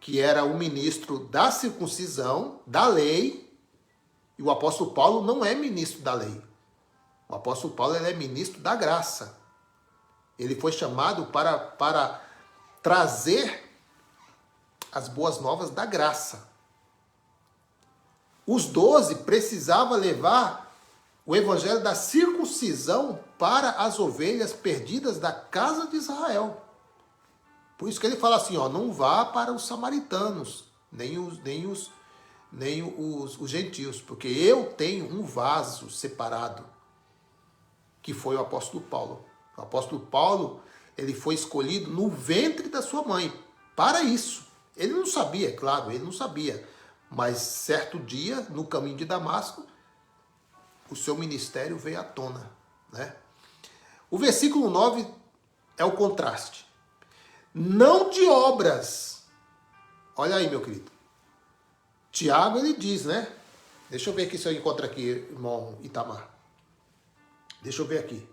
que era o ministro da circuncisão, da lei, e o apóstolo Paulo não é ministro da lei. O apóstolo Paulo ele é ministro da graça. Ele foi chamado para trazer as boas novas da graça. Os 12 precisavam levar o evangelho da circuncisão para as ovelhas perdidas da casa de Israel. Por isso que ele fala assim, ó, não vá para os samaritanos, nem os gentios, porque eu tenho um vaso separado, que foi o apóstolo Paulo. O apóstolo Paulo, ele foi escolhido no ventre da sua mãe, para isso. Ele não sabia, claro, ele não sabia. Mas certo dia, no caminho de Damasco, o seu ministério veio à tona. Né? O versículo 9 é o contraste. Não de obras. Olha aí, meu querido. Tiago, ele diz, né? Deixa eu ver aqui se eu encontro aqui, irmão Itamar. Deixa eu ver aqui.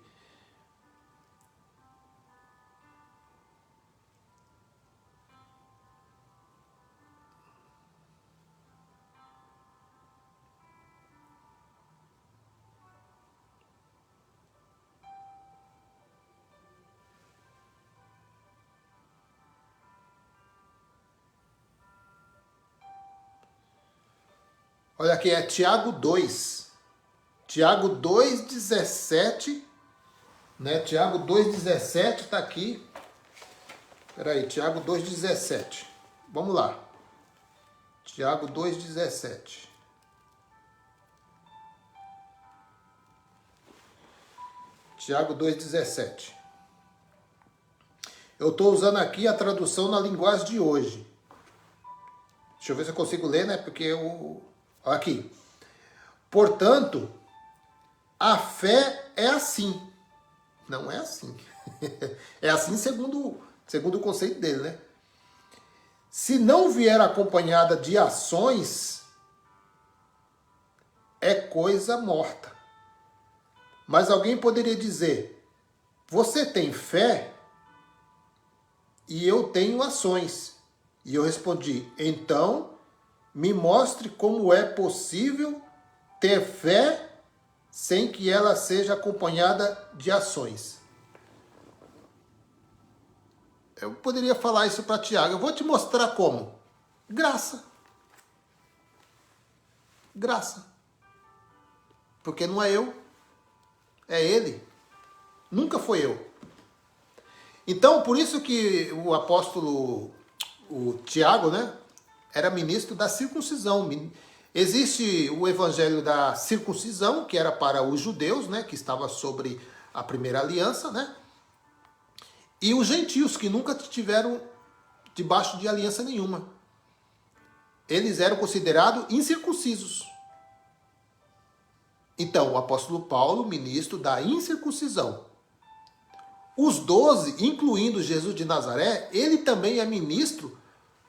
Olha aqui, é Tiago 2. Tiago 2,17. Né? Tiago 2,17 está aqui. Espera aí, Tiago 2,17. Vamos lá. Tiago 2,17. Tiago 2,17. Eu estou usando aqui a tradução na linguagem de hoje. Deixa eu ver se eu consigo ler, né? Porque eu... Aqui. Portanto, a fé é assim. Não é assim. É assim segundo o conceito dele, né? Se não vier acompanhada de ações, é coisa morta. Mas alguém poderia dizer, você tem fé e eu tenho ações. E eu respondi, então me mostre como é possível ter fé sem que ela seja acompanhada de ações. Eu poderia falar isso para Tiago. Eu vou te mostrar como. Graça. Graça. Porque não é eu. É ele. Nunca foi eu. Então, por isso que o apóstolo, o Tiago, né, era ministro da circuncisão. Existe o evangelho da circuncisão, que era para os judeus, né, que estava sobre a primeira aliança, né? E os gentios, que nunca estiveram debaixo de aliança nenhuma. Eles eram considerados incircuncisos. Então, o apóstolo Paulo, ministro da incircuncisão. Os 12, incluindo Jesus de Nazaré, ele também é ministro.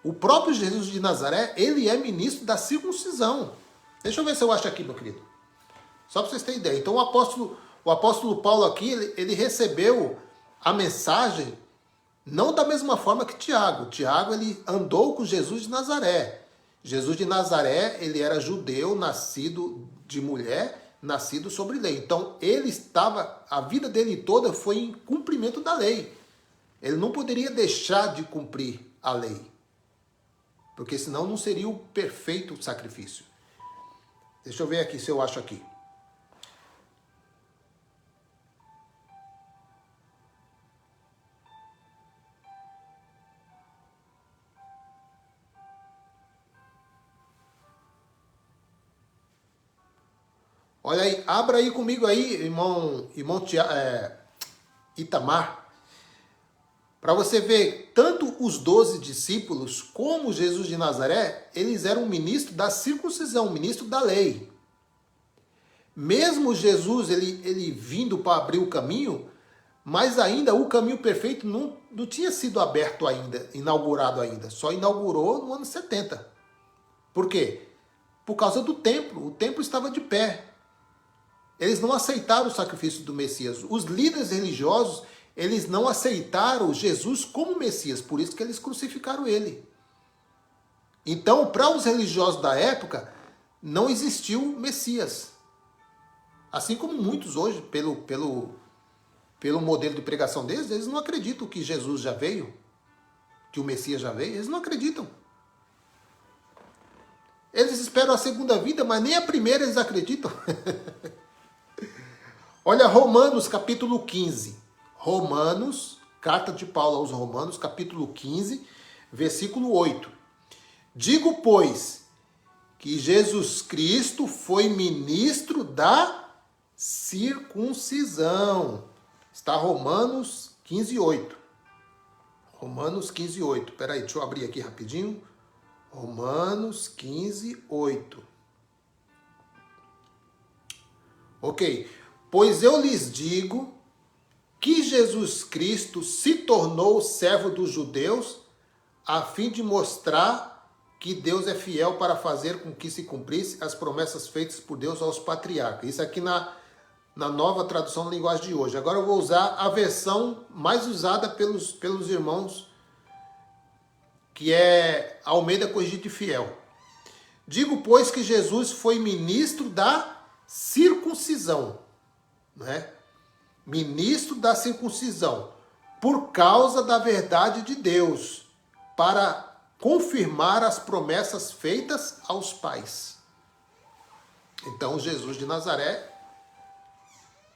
O próprio Jesus de Nazaré, ele é ministro da circuncisão. Deixa eu ver se eu acho aqui, meu querido. Só para vocês terem ideia. Então, o apóstolo Paulo aqui, ele recebeu a mensagem não da mesma forma que Tiago. Tiago, ele andou com Jesus de Nazaré. Jesus de Nazaré, ele era judeu, nascido de mulher, nascido sobre lei. Então, a vida dele toda foi em cumprimento da lei. Ele não poderia deixar de cumprir a lei. Porque senão não seria o perfeito sacrifício. Deixa eu ver aqui se eu acho aqui. Olha aí, abra aí comigo aí, irmão Itamar, para você ver, tanto os 12 discípulos como Jesus de Nazaré, eles eram ministros da circuncisão, ministro da lei. Mesmo Jesus, ele vindo para abrir o caminho, mas ainda o caminho perfeito não tinha sido aberto ainda, inaugurado ainda. Só inaugurou no ano 70. Por quê? Por causa do templo. O templo estava de pé. Eles não aceitaram o sacrifício do Messias. Os líderes religiosos, eles não aceitaram Jesus como Messias. Por isso que eles crucificaram ele. Então, para os religiosos da época, não existiu Messias. Assim como muitos hoje, pelo modelo de pregação deles, eles não acreditam que Jesus já veio, que o Messias já veio. Eles não acreditam. Eles esperam a segunda vida, mas nem a primeira eles acreditam. Olha Romanos capítulo 15. Romanos, carta de Paulo aos Romanos, capítulo 15, versículo 8. Digo, pois, que Jesus Cristo foi ministro da circuncisão. Está Romanos 15, 8. Romanos 15, 8. Peraí, deixa eu abrir aqui rapidinho. Romanos 15, 8. Ok. Pois eu lhes digo que Jesus Cristo se tornou servo dos judeus a fim de mostrar que Deus é fiel para fazer com que se cumprisse as promessas feitas por Deus aos patriarcas. Isso aqui na nova tradução da linguagem de hoje. Agora eu vou usar a versão mais usada pelos irmãos, que é Almeida Corrigida e Fiel. Digo, pois, que Jesus foi ministro da circuncisão, né? Ministro da circuncisão, por causa da verdade de Deus, para confirmar as promessas feitas aos pais. Então, Jesus de Nazaré,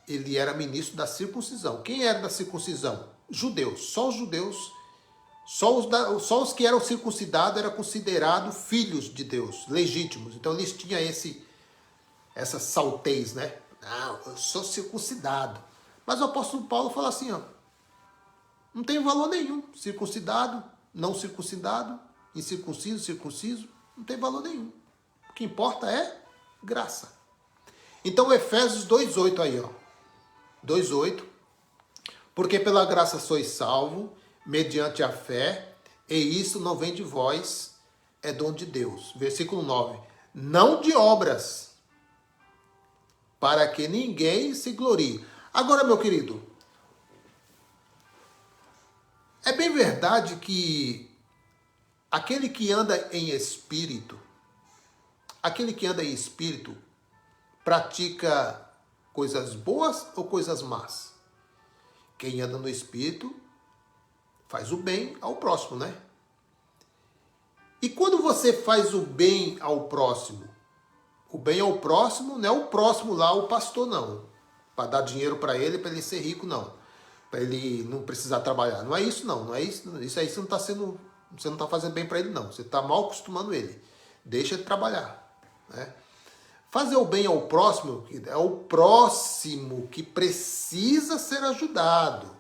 ele era ministro da circuncisão. Quem era da circuncisão? Judeus. Só os judeus, só os que eram circuncidados eram considerados filhos de Deus, legítimos. Então, eles tinham essa saltez, né? Não, eu sou circuncidado. Mas o apóstolo Paulo fala assim, ó, Não tem valor nenhum. Circuncidado, não circuncidado, incircunciso, circunciso, não tem valor nenhum. O que importa é graça. Então, Efésios 2,8 aí, ó. 2,8. Porque pela graça sois salvo, mediante a fé, e isso não vem de vós, é dom de Deus. Versículo 9. Não de obras, para que ninguém se glorie. Agora, meu querido, é bem verdade que aquele que anda em espírito, pratica coisas boas ou coisas más? Quem anda no espírito faz o bem ao próximo, né? E quando você faz o bem ao próximo, o bem ao próximo não é o próximo lá, o pastor, não. Para dar dinheiro para ele ser rico, não. Para ele não precisar trabalhar. Não é isso, não. Não é isso. Isso aí você não está fazendo bem para ele, não. Você está mal acostumando ele. Deixa ele trabalhar, né? Fazer o bem ao próximo é o próximo que precisa ser ajudado.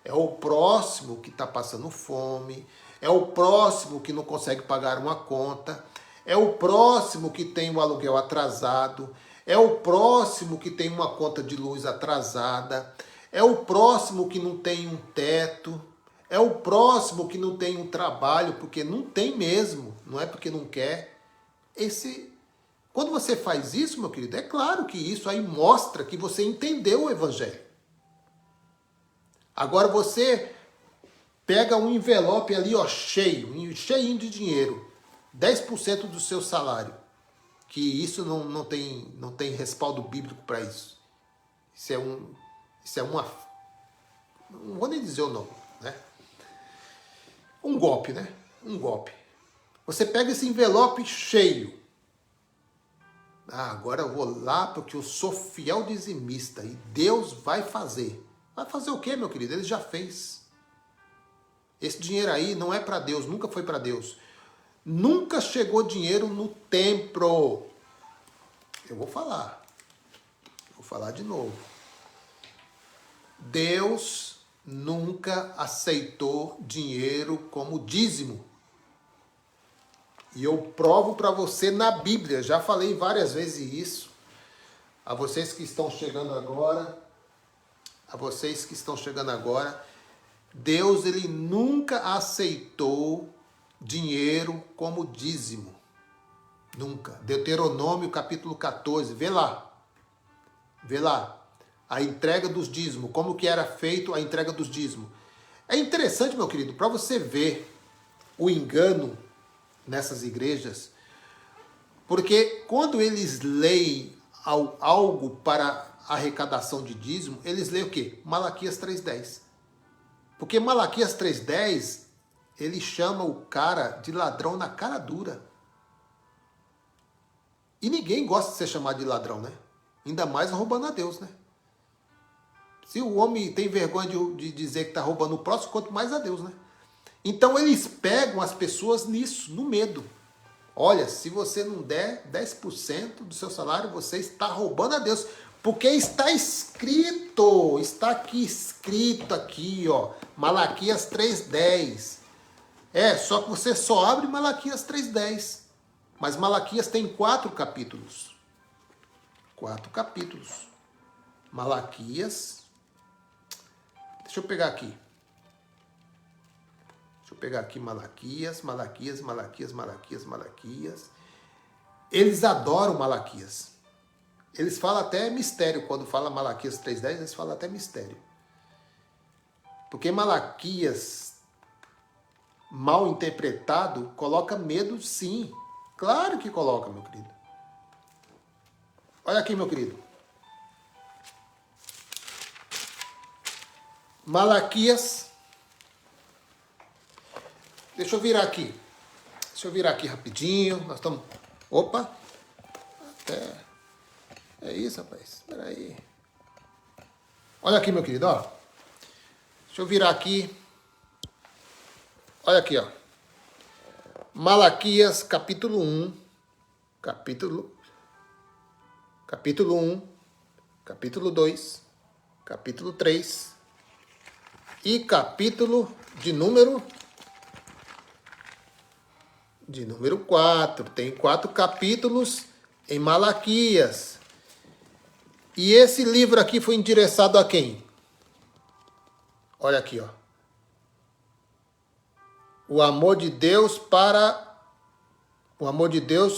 É o próximo que está passando fome. É o próximo que não consegue pagar uma conta. É o próximo que tem um aluguel atrasado. É o próximo que tem uma conta de luz atrasada. É o próximo que não tem um teto. É o próximo que não tem um trabalho, porque não tem mesmo. Não é porque não quer. Quando você faz isso, meu querido, é claro que isso aí mostra que você entendeu o evangelho. Agora você pega um envelope ali, ó, cheinho de dinheiro, 10% do seu salário, que isso não tem respaldo bíblico para isso. Isso é uma, não vou nem dizer o nome, né? Um golpe, né? Um golpe. Você pega esse envelope cheio. Agora eu vou lá porque eu sou fiel dizimista e Deus vai fazer. Vai fazer o quê, meu querido? Ele já fez. Esse dinheiro aí não é para Deus, nunca foi para Deus. Nunca chegou dinheiro no templo. Eu vou falar de novo. Deus nunca aceitou dinheiro como dízimo. E eu provo para você na Bíblia, já falei várias vezes isso. A vocês que estão chegando agora, Deus ele nunca aceitou dinheiro como dízimo. Nunca. Deuteronômio capítulo 14, vê lá. A entrega dos dízimos, como que era feito a entrega dos dízimos. É interessante, meu querido, para você ver o engano nessas igrejas, porque quando eles leem algo para arrecadação de dízimo, eles leem o quê? Malaquias 3,10. Porque Malaquias 3,10, ele chama o cara de ladrão na cara dura. E ninguém gosta de ser chamado de ladrão, né? Ainda mais roubando a Deus, né? Se o homem tem vergonha de dizer que está roubando o próximo, quanto mais a Deus, né? Então eles pegam as pessoas nisso, no medo. Olha, se você não der 10% do seu salário, você está roubando a Deus. Porque está escrito, está aqui escrito aqui, ó, Malaquias 3,10. Só que você só abre Malaquias 3,10. Mas Malaquias tem 4 capítulos. 4 capítulos. Malaquias. Deixa eu pegar aqui. Malaquias. Eles adoram Malaquias. Eles falam até mistério. Quando fala Malaquias 3,10, eles falam até mistério. Porque Malaquias, mal interpretado, coloca medo, sim. Claro que coloca, meu querido. Olha aqui, meu querido. Malaquias. Deixa eu virar aqui rapidinho. Nós estamos... Opa! É isso, rapaz. Espera aí. Olha aqui, meu querido, ó. Deixa eu virar aqui. Olha aqui, ó. Malaquias, capítulo 1. Capítulo 1. Capítulo 2. Capítulo 3. e capítulo de número 4. Tem 4 capítulos em Malaquias. E esse livro aqui foi endereçado a quem? Olha aqui, ó. O amor de Deus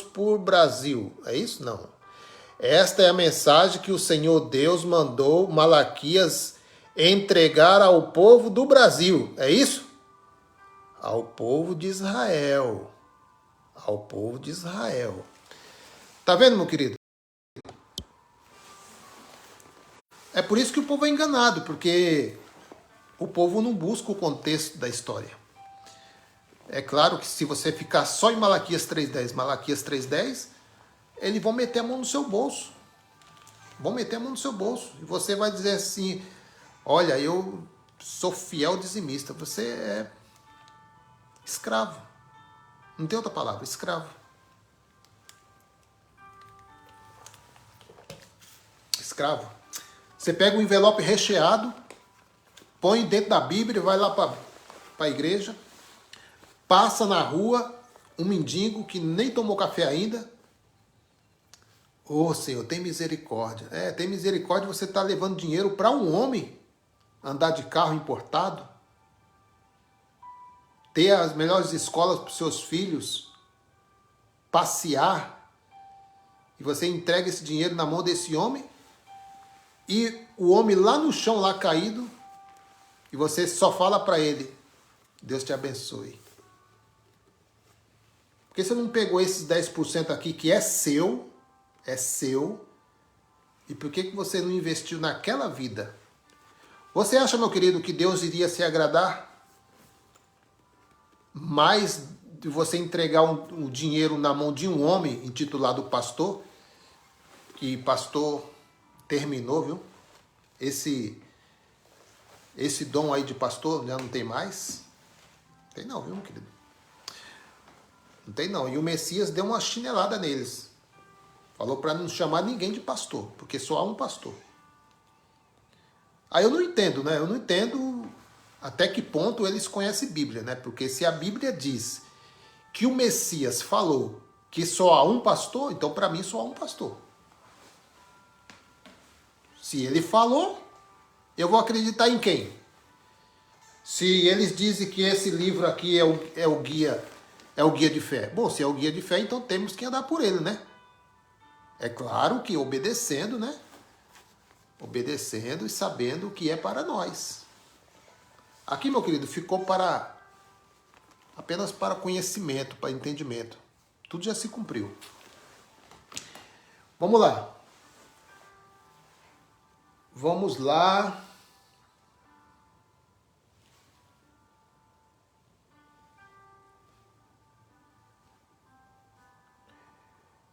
por Brasil. É isso? Não. Esta é a mensagem que o Senhor Deus mandou Malaquias entregar ao povo do Brasil. É isso? Ao povo de Israel. Ao povo de Israel. Tá vendo, meu querido? É por isso que o povo é enganado, porque o povo não busca o contexto da história. É claro que se você ficar só em Malaquias 3:10, eles vão meter a mão no seu bolso. Vão meter a mão no seu bolso. E você vai dizer assim, olha, eu sou fiel dizimista. Você é escravo. Não tem outra palavra, escravo. Escravo. Você pega um envelope recheado, põe dentro da Bíblia, vai lá para a igreja, passa na rua, um mendigo que nem tomou café ainda. Ô, Senhor, tem misericórdia. Tem misericórdia, você está levando dinheiro para um homem andar de carro importado, ter as melhores escolas para os seus filhos, passear, e você entrega esse dinheiro na mão desse homem, e o homem lá no chão, lá caído, e você só fala para ele, Deus te abençoe. Por que você não pegou esses 10% aqui que é seu, e por que você não investiu naquela vida? Você acha, meu querido, que Deus iria se agradar mais de você entregar o dinheiro na mão de um homem intitulado pastor, que pastor terminou, viu? Esse dom aí de pastor já não tem mais? Tem não, viu, meu querido? Não tem não. E o Messias deu uma chinelada neles. Falou para não chamar ninguém de pastor, porque só há um pastor. Aí eu não entendo, né? Eu não entendo até que ponto eles conhecem Bíblia, né? Porque se a Bíblia diz que o Messias falou que só há um pastor, então para mim só há um pastor. Se ele falou, eu vou acreditar em quem? Se eles dizem que esse livro aqui é o guia de fé. Bom, se é o guia de fé, então temos que andar por ele, né? É claro que obedecendo, né? Obedecendo e sabendo o que é para nós. Aqui, meu querido, ficou apenas para conhecimento, para entendimento. Tudo já se cumpriu. Vamos lá. Vamos lá.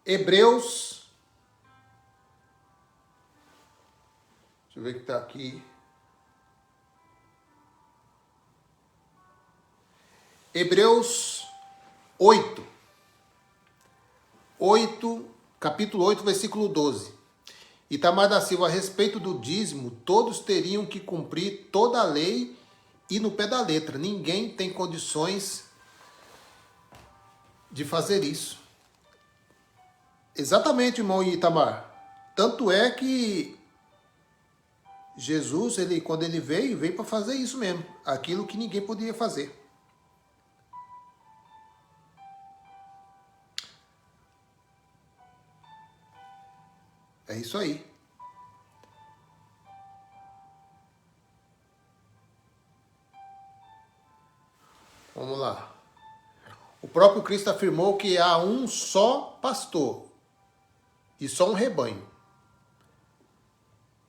Hebreus. Deixa eu ver o que está aqui. Hebreus 8. Capítulo 8, versículo 12. Itamar da Silva, a respeito do dízimo, todos teriam que cumprir toda a lei e no pé da letra. Ninguém tem condições de fazer isso. Exatamente, irmão Itamar. Tanto é que Jesus, quando ele veio para fazer isso mesmo. Aquilo que ninguém podia fazer. É isso aí. Vamos lá. O próprio Cristo afirmou que há um só pastor e só um rebanho.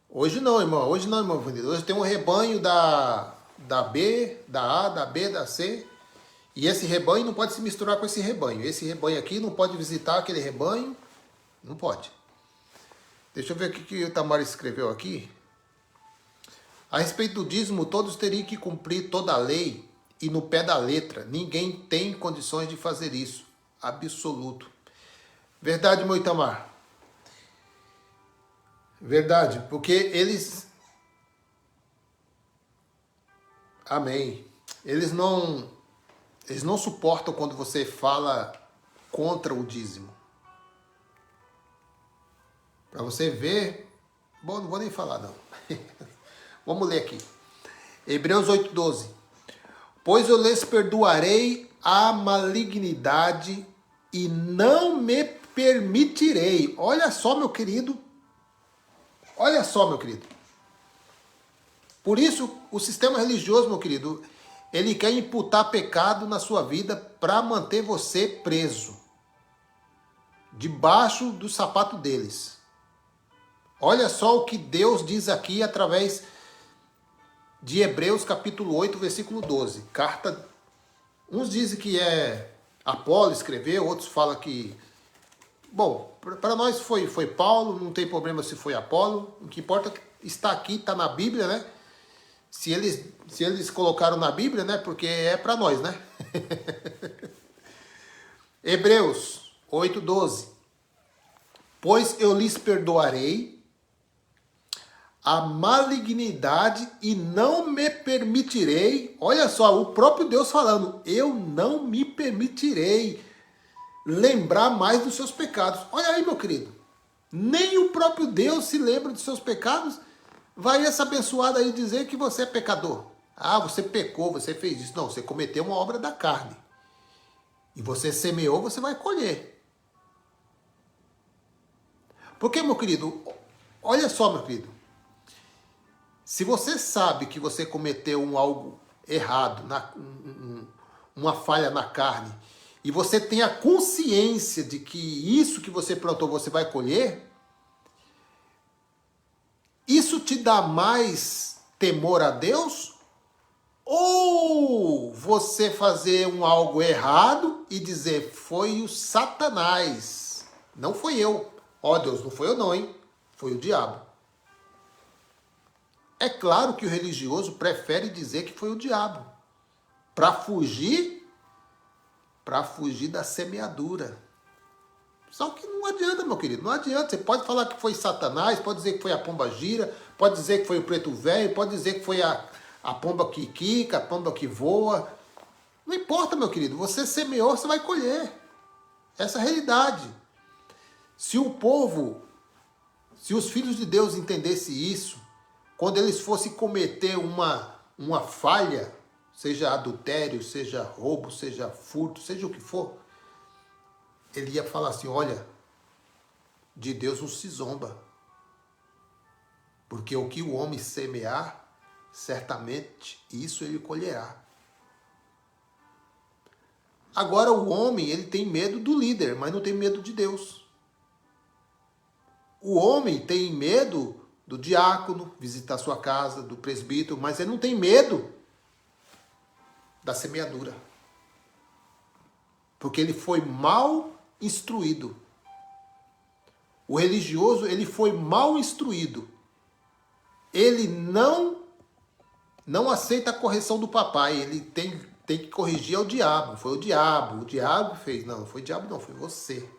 Hoje não, irmão. Hoje vendido. Hoje tem um rebanho da B, da A, da B, da C. E esse rebanho não pode se misturar com esse rebanho. Esse rebanho aqui não pode visitar aquele rebanho. Não pode. Deixa eu ver o que o Tamara escreveu aqui. A respeito do dízimo, todos teriam que cumprir toda a lei e no pé da letra. Ninguém tem condições de fazer isso. Absoluto. Verdade, meu Itamar? Verdade, porque eles Amém. Eles não suportam quando você fala contra o dízimo. Para você ver... Bom, não vou nem falar, não. Vamos ler aqui. Hebreus 8:12. Pois eu lhes perdoarei a malignidade e não me permitirei. Olha só, meu querido. Olha só, meu querido. Por isso, o sistema religioso, meu querido, ele quer imputar pecado na sua vida para manter você preso. Debaixo do sapato deles. Olha só o que Deus diz aqui através de Hebreus capítulo 8, versículo 12. Carta, uns dizem que é Apolo escreveu, outros falam que... Bom, para nós foi Paulo, não tem problema se foi Apolo. O que importa é que está aqui, está na Bíblia, né? Se eles colocaram na Bíblia, né? Porque é para nós, né? Hebreus 8:12. Pois eu lhes perdoarei a malignidade e não me permitirei. Olha só, o próprio Deus falando, eu não me permitirei lembrar mais dos seus pecados. Olha aí, meu querido. Nem o próprio Deus se lembra dos seus pecados. Vai essa abençoada aí dizer que você é pecador. Ah, você pecou, você fez isso. Não, você cometeu uma obra da carne. E você semeou, você vai colher. Porque, meu querido, olha só, meu querido. Se você sabe que você cometeu algo errado, uma falha na carne, e você tem a consciência de que isso que você plantou você vai colher, isso te dá mais temor a Deus? Ou você fazer algo errado e dizer, foi o Satanás, não foi eu. Ó Deus, não foi eu não, hein? Foi o diabo. É claro que o religioso prefere dizer que foi o diabo. Para fugir da semeadura. Só que não adianta, meu querido, não adianta. Você pode falar que foi Satanás, pode dizer que foi a pomba gira, pode dizer que foi o preto velho, pode dizer que foi a pomba que quica, a pomba que voa. Não importa, meu querido, você semeou, você vai colher. Essa é a realidade. Se os filhos de Deus entendessem isso, quando eles fossem cometer uma falha, seja adultério, seja roubo, seja furto, seja o que for, ele ia falar assim, olha, de Deus não se zomba. Porque o que o homem semear, certamente isso ele colherá. Agora o homem, ele tem medo do líder, mas não tem medo de Deus. O homem tem medo do diácono visitar sua casa, do presbítero, mas ele não tem medo da semeadura. Porque ele foi mal instruído. O religioso, ele foi mal instruído. Ele não aceita a correção do papai. Ele tem que corrigir ao diabo. Foi o diabo que fez. Não foi o diabo não, foi você.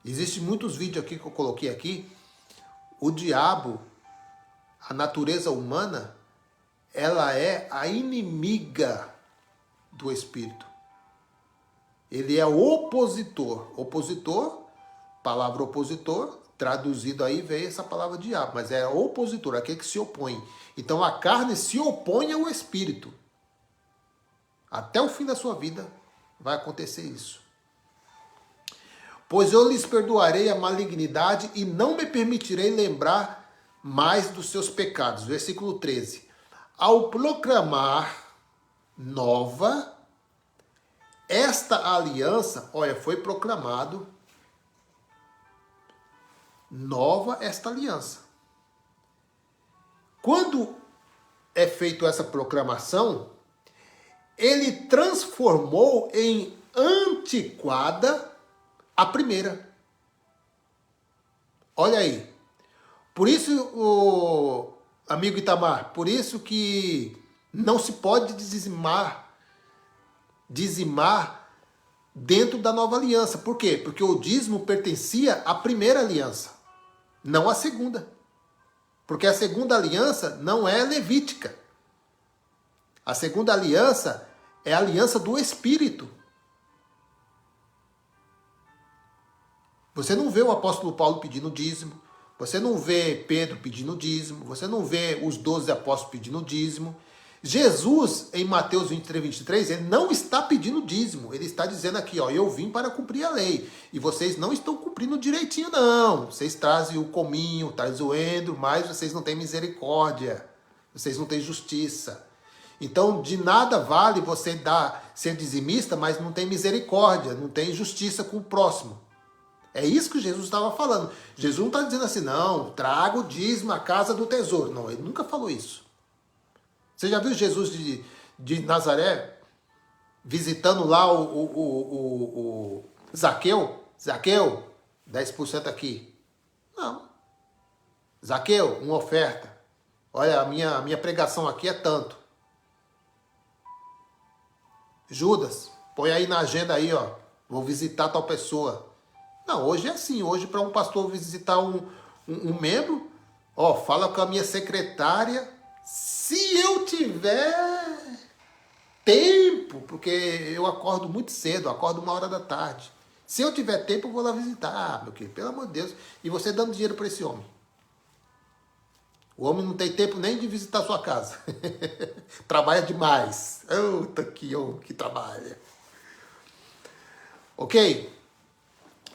Existem muitos vídeos aqui que eu coloquei aqui. O diabo, a natureza humana, ela é a inimiga do espírito. Ele é opositor. Opositor, palavra opositor, traduzido aí veio essa palavra diabo, mas é opositor, aquele que se opõe. Então a carne se opõe ao espírito. Até o fim da sua vida vai acontecer isso. Pois eu lhes perdoarei a malignidade e não me permitirei lembrar mais dos seus pecados. Versículo 13. Ao proclamar nova esta aliança, olha, foi proclamado nova esta aliança. Quando é feita essa proclamação, ele transformou em antiquada a primeira. Olha aí. Por isso, o amigo Itamar, por isso que não se pode dizimar dentro da nova aliança. Por quê? Porque o dízimo pertencia à primeira aliança, não à segunda. Porque a segunda aliança não é levítica. A segunda aliança é a aliança do Espírito. Você não vê o apóstolo Paulo pedindo dízimo, você não vê Pedro pedindo dízimo, você não vê os 12 apóstolos pedindo dízimo. Jesus, em Mateus 23, 23, ele não está pedindo dízimo, ele está dizendo aqui, ó, eu vim para cumprir a lei, e vocês não estão cumprindo direitinho não, vocês trazem o cominho, trazem o endro, mas vocês não têm misericórdia, vocês não têm justiça. Então, de nada vale você ser dizimista, mas não tem misericórdia, não tem justiça com o próximo. É isso que Jesus estava falando. Jesus não está dizendo assim, não, traga o dízimo à casa do tesouro. Não, ele nunca falou isso. Você já viu Jesus de Nazaré visitando lá o Zaqueu? Zaqueu, 10% aqui. Não. Zaqueu, uma oferta. Olha, a minha pregação aqui é tanto. Judas, põe aí na agenda aí, ó. Vou visitar tal pessoa. Não, hoje é assim. Hoje, para um pastor visitar um membro, ó, fala com a minha secretária. Se eu tiver tempo, porque eu acordo muito cedo, acordo 1h da tarde. Se eu tiver tempo, eu vou lá visitar. Ah, meu querido, pelo amor de Deus. E você dando dinheiro para esse homem. O homem não tem tempo nem de visitar a sua casa. Trabalha demais. Eita, que trabalha. Ok?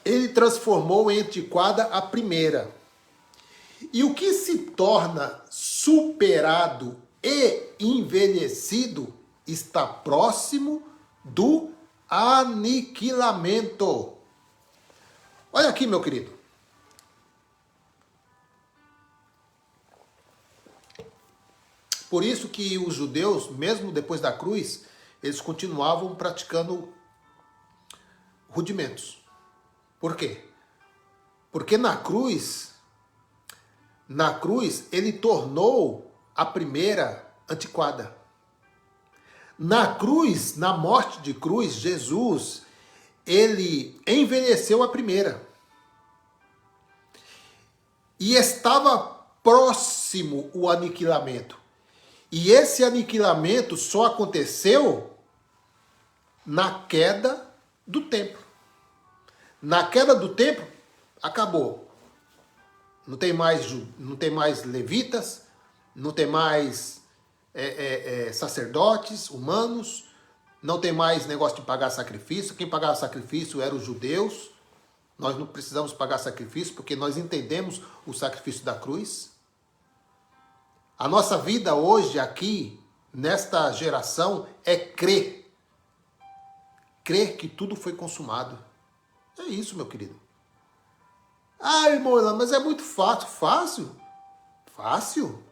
Ele transformou em antiquada a primeira. E o que se torna superado e envelhecido está próximo do aniquilamento. Olha aqui, meu querido. Por isso que os judeus, mesmo depois da cruz, eles continuavam praticando rudimentos. Por quê? Porque na cruz ele tornou a primeira antiquada. Na cruz, na morte de cruz, Jesus, ele envelheceu a primeira. E estava próximo o aniquilamento. E esse aniquilamento só aconteceu na queda do templo. Na queda do templo, acabou. Não tem mais levitas, não tem mais sacerdotes humanos, não tem mais negócio de pagar sacrifício. Quem pagava sacrifício eram os judeus. Nós não precisamos pagar sacrifício porque nós entendemos o sacrifício da cruz. A nossa vida hoje aqui, nesta geração, é crer. Crer que tudo foi consumado. É isso, meu querido. Ah, irmão, mas é muito fácil. Fácil? Fácil?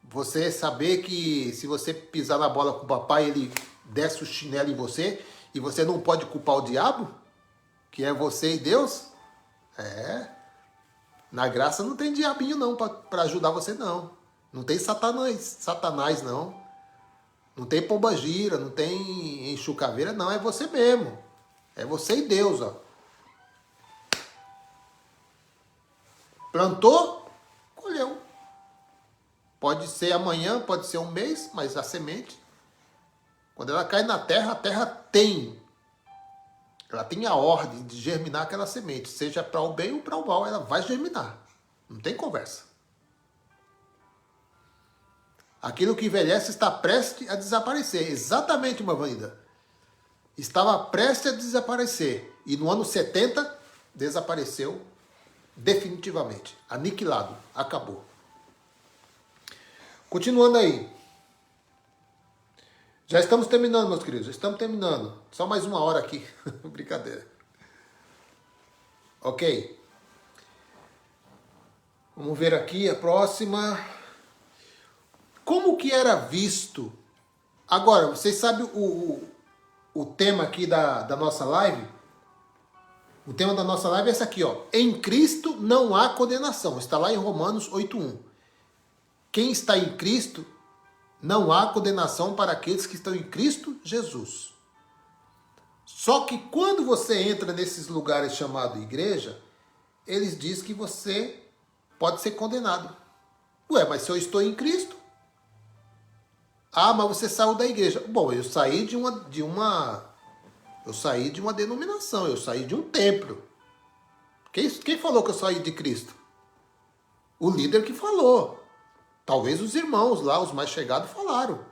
Você saber que se você pisar na bola com o papai, ele desce o chinelo em você e você não pode culpar o diabo? Que é você e Deus? É. Na graça não tem diabinho não para ajudar você não. Não tem satanás não. Não tem pombagira, não tem enxucaveira, não. É você mesmo. É você e Deus, ó. Plantou, colheu. Pode ser amanhã, pode ser um mês, mas a semente, quando ela cai na terra, a terra tem. Ela tem a ordem de germinar aquela semente. Seja para o bem ou para o mal, ela vai germinar. Não tem conversa. Aquilo que envelhece está prestes a desaparecer. Exatamente, uma vanida. Estava prestes a desaparecer. E no ano 70, desapareceu definitivamente. Aniquilado. Acabou. Continuando aí. Já estamos terminando, meus queridos. Já estamos terminando. Só mais 1 hora aqui. Brincadeira. Ok. Vamos ver aqui a próxima. Como que era visto? Agora, vocês sabem o tema aqui da nossa live? O tema da nossa live é esse aqui, ó. Em Cristo não há condenação. Está lá em Romanos 8:1. Quem está em Cristo, não há condenação para aqueles que estão em Cristo Jesus. Só que quando você entra nesses lugares chamados igreja, eles dizem que você pode ser condenado. Ué, mas se eu estou em Cristo? Ah, mas você saiu da igreja. Bom, eu saí eu saí de uma denominação, eu saí de um templo. Quem falou que eu saí de Cristo? O líder que falou. Talvez os irmãos lá, os mais chegados, falaram.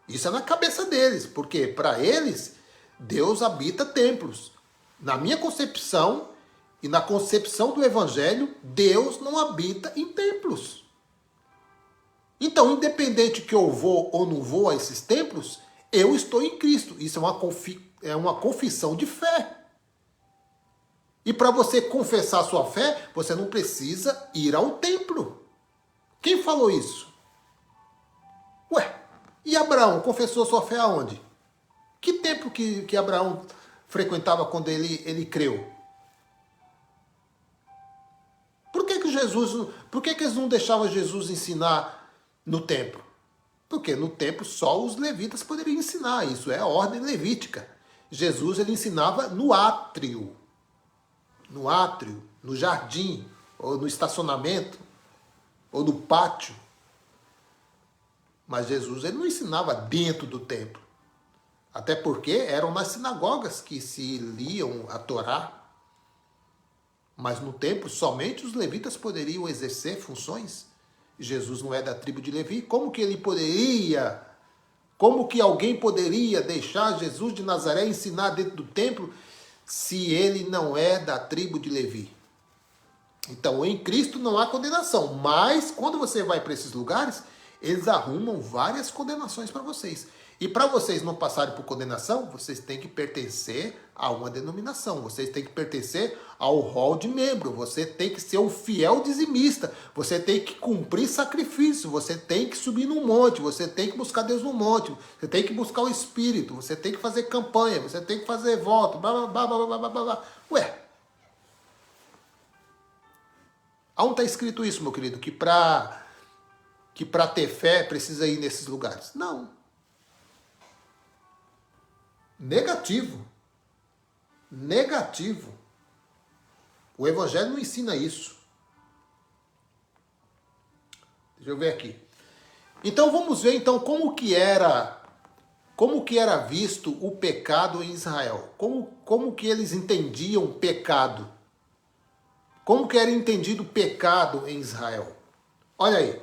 Isso é na cabeça deles, porque para eles, Deus habita templos. Na minha concepção e na concepção do Evangelho, Deus não habita em templos. Então, independente que eu vou ou não vou a esses templos, eu estou em Cristo. Isso é uma confissão de fé. E para você confessar sua fé, você não precisa ir ao templo. Quem falou isso? Ué, e Abraão confessou sua fé aonde? Que templo que Abraão frequentava quando ele creu? Por que eles não deixavam Jesus ensinar no templo? Porque no templo só os levitas poderiam ensinar, isso é a ordem levítica. Jesus ele ensinava no átrio, no jardim, ou no estacionamento, ou no pátio. Mas Jesus ele não ensinava dentro do templo. Até porque eram nas sinagogas que se liam a Torá. Mas no templo somente os levitas poderiam exercer funções. Jesus não é da tribo de Levi. Como que alguém poderia deixar Jesus de Nazaré ensinar dentro do templo se ele não é da tribo de Levi? Então, em Cristo não há condenação, mas quando você vai para esses lugares, eles arrumam várias condenações para vocês. E para vocês não passarem por condenação, vocês têm que pertencer a uma denominação, vocês têm que pertencer ao rol de membro, você tem que ser um fiel dizimista, você tem que cumprir sacrifício, você tem que subir num monte, você tem que buscar Deus no monte, você tem que buscar o Espírito, você tem que fazer campanha, você tem que fazer voto, blá, blá, blá, blá, blá, blá, blá. Ué, aonde está escrito isso, meu querido? Que para ter fé precisa ir nesses lugares? Não. Negativo. Negativo. O Evangelho não ensina isso. Deixa eu ver aqui. Então vamos ver então como que era visto o pecado em Israel. Como que eles entendiam pecado. Como que era entendido o pecado em Israel. Olha aí.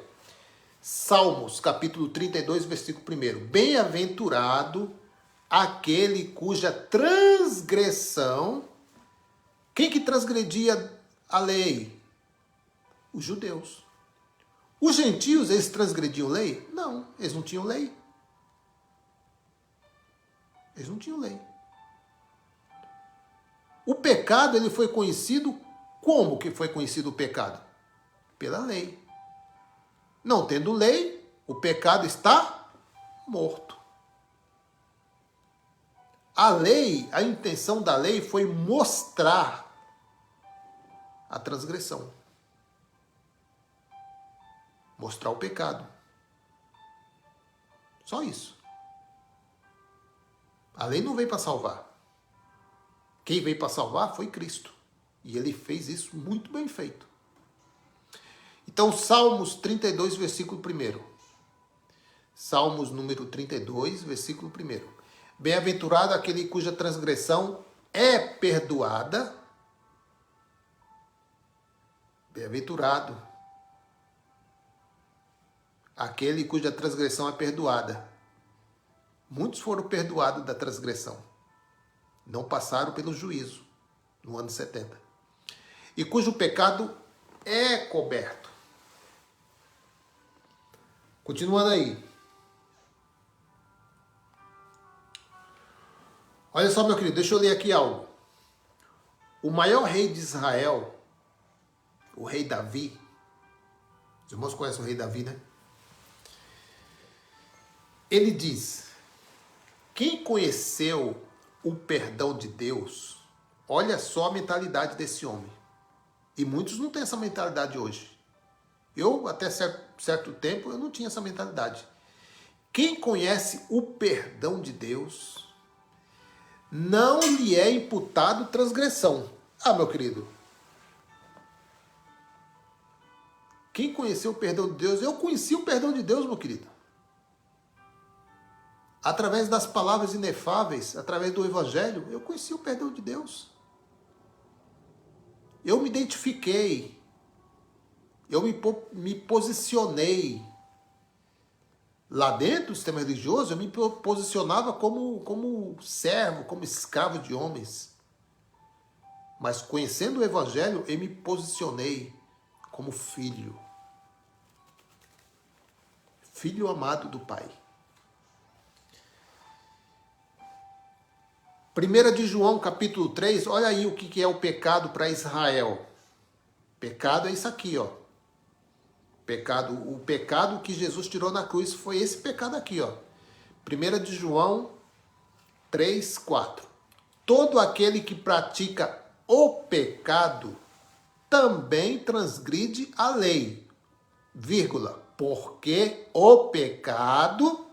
Salmos, capítulo 32, versículo 1. Bem-aventurado aquele cuja transgressão... Quem que transgredia a lei? Os judeus. Os gentios, eles transgrediam lei? Não, eles não tinham lei. Eles não tinham lei. O pecado, ele foi conhecido... Como que foi conhecido o pecado? Pela lei. Não tendo lei, o pecado está morto. A lei, a intenção da lei foi mostrar a transgressão. Mostrar o pecado. Só isso. A lei não veio para salvar. Quem veio para salvar foi Cristo. E ele fez isso muito bem feito. Então, Salmos 32, versículo 1. Salmos número 32, versículo 1. Bem-aventurado aquele cuja transgressão é perdoada. Bem-aventurado aquele cuja transgressão é perdoada. Muitos foram perdoados da transgressão. Não passaram pelo juízo no ano 70. E cujo pecado é coberto. Continuando aí. Olha só, meu querido, deixa eu ler aqui algo. O maior rei de Israel, o rei Davi, os irmãos conhecem o rei Davi, né? Ele diz, quem conheceu o perdão de Deus, olha só a mentalidade desse homem. E muitos não têm essa mentalidade hoje. Eu, até certo tempo, eu não tinha essa mentalidade. Quem conhece o perdão de Deus, não lhe é imputado transgressão. Ah, meu querido. Quem conheceu o perdão de Deus? Eu conheci o perdão de Deus, meu querido. Através das palavras inefáveis, através do Evangelho, eu conheci o perdão de Deus. Eu me identifiquei. Eu me posicionei. Lá dentro do sistema religioso, eu me posicionava como servo, como escravo de homens. Mas conhecendo o Evangelho, eu me posicionei como filho. Filho amado do Pai. 1 de João, capítulo 3, olha aí o que é o pecado para Israel. Pecado é isso aqui, ó. O pecado que Jesus tirou na cruz foi esse pecado aqui, ó. 1 de João 3, 4. Todo aquele que pratica o pecado também transgride a lei, vírgula, porque o pecado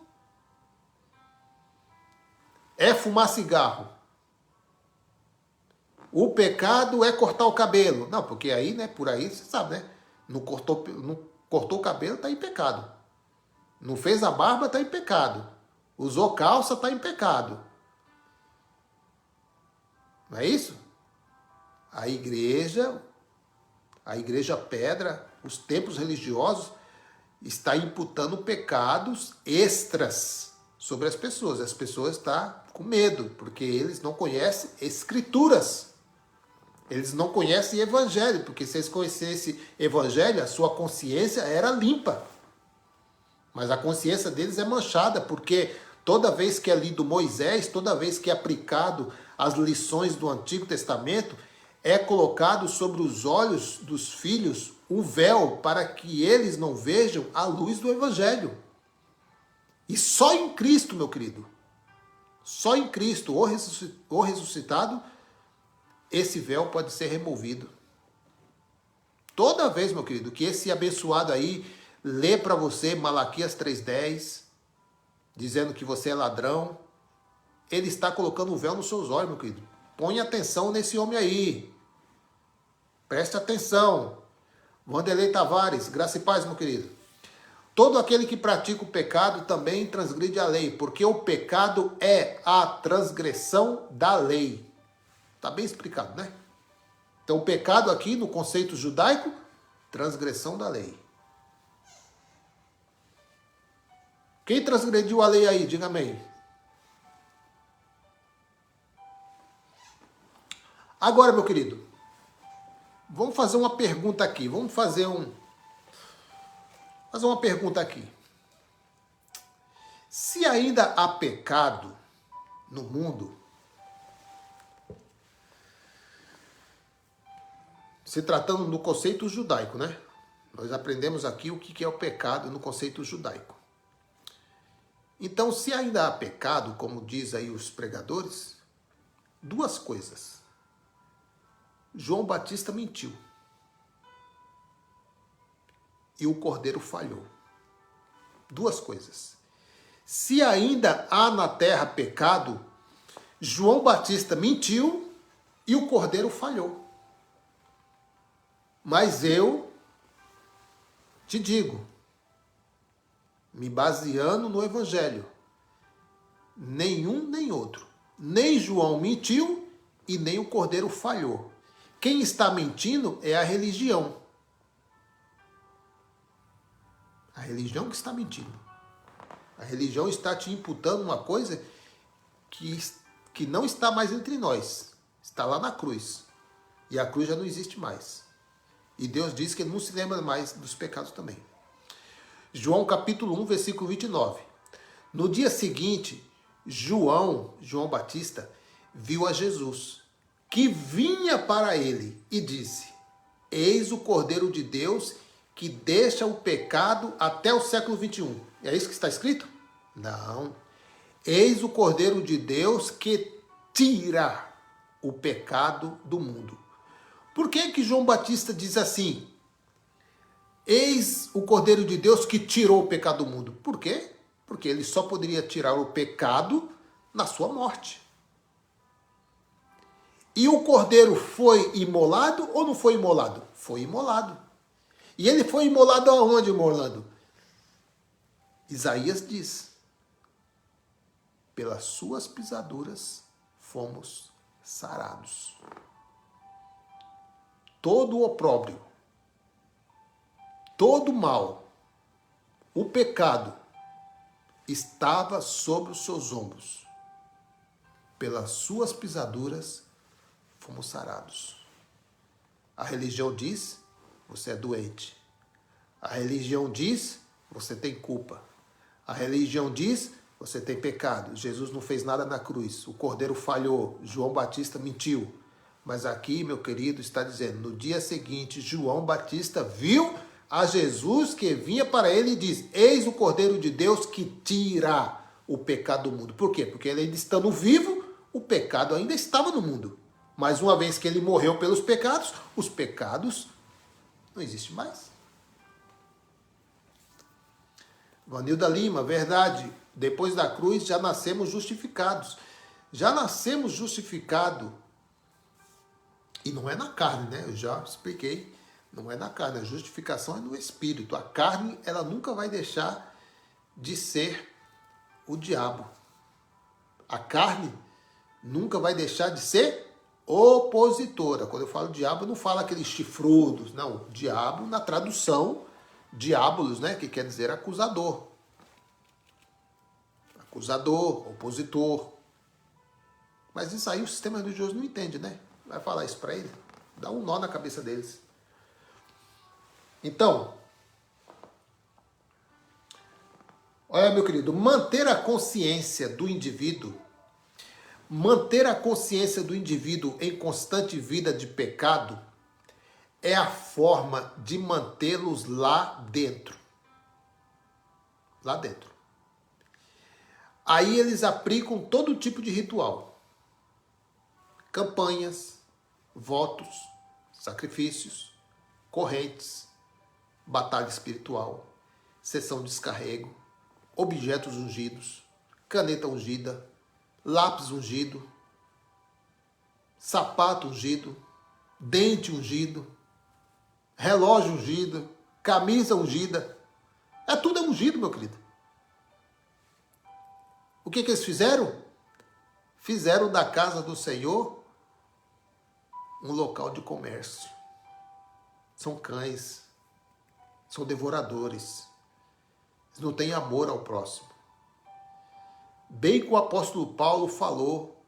é fumar cigarro. O pecado é cortar o cabelo. Não, porque aí, né, por aí, você sabe, né? Não cortou o cabelo, está em pecado. Não fez a barba, está em pecado. Usou calça, está em pecado. Não é isso? A igreja pedra, os templos religiosos, está imputando pecados extras sobre as pessoas. As pessoas estão com medo, porque eles não conhecem escrituras. Eles não conhecem evangelho, porque se eles conhecessem evangelho, a sua consciência era limpa. Mas a consciência deles é manchada, porque toda vez que é lido Moisés, toda vez que é aplicado as lições do Antigo Testamento, é colocado sobre os olhos dos filhos um véu para que eles não vejam a luz do evangelho. E só em Cristo, meu querido, só em Cristo, o ressuscitado, esse véu pode ser removido. Toda vez, meu querido, que esse abençoado aí lê para você Malaquias 3:10, dizendo que você é ladrão, ele está colocando um véu nos seus olhos, meu querido. Põe atenção nesse homem aí. Preste atenção. Wanderlei Tavares, graça e paz, meu querido. Todo aquele que pratica o pecado também transgride a lei, porque o pecado é a transgressão da lei. Está bem explicado, né? Então, o pecado aqui, no conceito judaico, transgressão da lei. Quem transgrediu a lei aí? Diga amém. Agora, meu querido, vamos fazer uma pergunta aqui. Vamos fazer uma pergunta aqui. Se ainda há pecado no mundo, se tratando do conceito judaico, né? Nós aprendemos aqui o que é o pecado no conceito judaico. Então, se ainda há pecado, como diz aí os pregadores, duas coisas. João Batista mentiu. E o cordeiro falhou. Duas coisas. Se ainda há na terra pecado, João Batista mentiu e o cordeiro falhou. Mas eu te digo, me baseando no Evangelho, nenhum nem outro, nem João mentiu e nem o cordeiro falhou. Quem está mentindo é a religião. A religião que está mentindo. A religião está te imputando uma coisa que não está mais entre nós. Está lá na cruz. E a cruz já não existe mais. E Deus diz que ele não se lembra mais dos pecados também. João capítulo 1, versículo 29. No dia seguinte, João Batista, viu a Jesus, que vinha para ele e disse: Eis o Cordeiro de Deus que deixa o pecado até o século 21. É isso que está escrito? Não. Eis o Cordeiro de Deus que tira o pecado do mundo. Por que João Batista diz assim? Eis o Cordeiro de Deus que tirou o pecado do mundo. Por quê? Porque ele só poderia tirar o pecado na sua morte. E o cordeiro foi imolado ou não foi imolado? Foi imolado. E ele foi imolado aonde, Morlando? Isaías diz. pelas suas pisaduras fomos sarados. Todo o opróbrio, todo o mal, o pecado estava sobre os seus ombros. Pelas suas pisaduras fomos sarados. A religião diz, você é doente. A religião diz, você tem culpa. A religião diz, você tem pecado. Jesus não fez nada na cruz. O cordeiro falhou. João Batista mentiu. Mas aqui, meu querido, está dizendo, no dia seguinte, João Batista viu a Jesus que vinha para ele e diz, eis o Cordeiro de Deus que tira o pecado do mundo. Por quê? Porque ele ainda estando vivo, o pecado ainda estava no mundo. Mas uma vez que ele morreu pelos pecados, os pecados não existem mais. Vanilda Lima, verdade. Depois da cruz já nascemos justificados. Já nascemos justificados. E não é na carne, né? Eu já expliquei. Não é na carne. A justificação é no espírito. A carne, ela nunca vai deixar de ser o diabo. A carne nunca vai deixar de ser opositora. Quando eu falo diabo, eu não falo aqueles chifrudos. Não, diabo na tradução, diabolos, né? Que quer dizer acusador. Acusador, opositor. Mas isso aí o sistema religioso não entende, né? Vai falar isso para ele? Dá um nó na cabeça deles. Então, olha, meu querido, manter a consciência do indivíduo em constante vida de pecado é a forma de mantê-los lá dentro. Lá dentro. Aí eles aplicam todo tipo de ritual. Campanhas, votos, sacrifícios, correntes, batalha espiritual, sessão de descarrego, objetos ungidos, caneta ungida, lápis ungido, sapato ungido, dente ungido, relógio ungido, camisa ungida. É tudo ungido, meu querido. O que eles fizeram? Fizeram da casa do Senhor um local de comércio. São cães, são devoradores. Eles não têm amor ao próximo. Bem que o apóstolo Paulo falou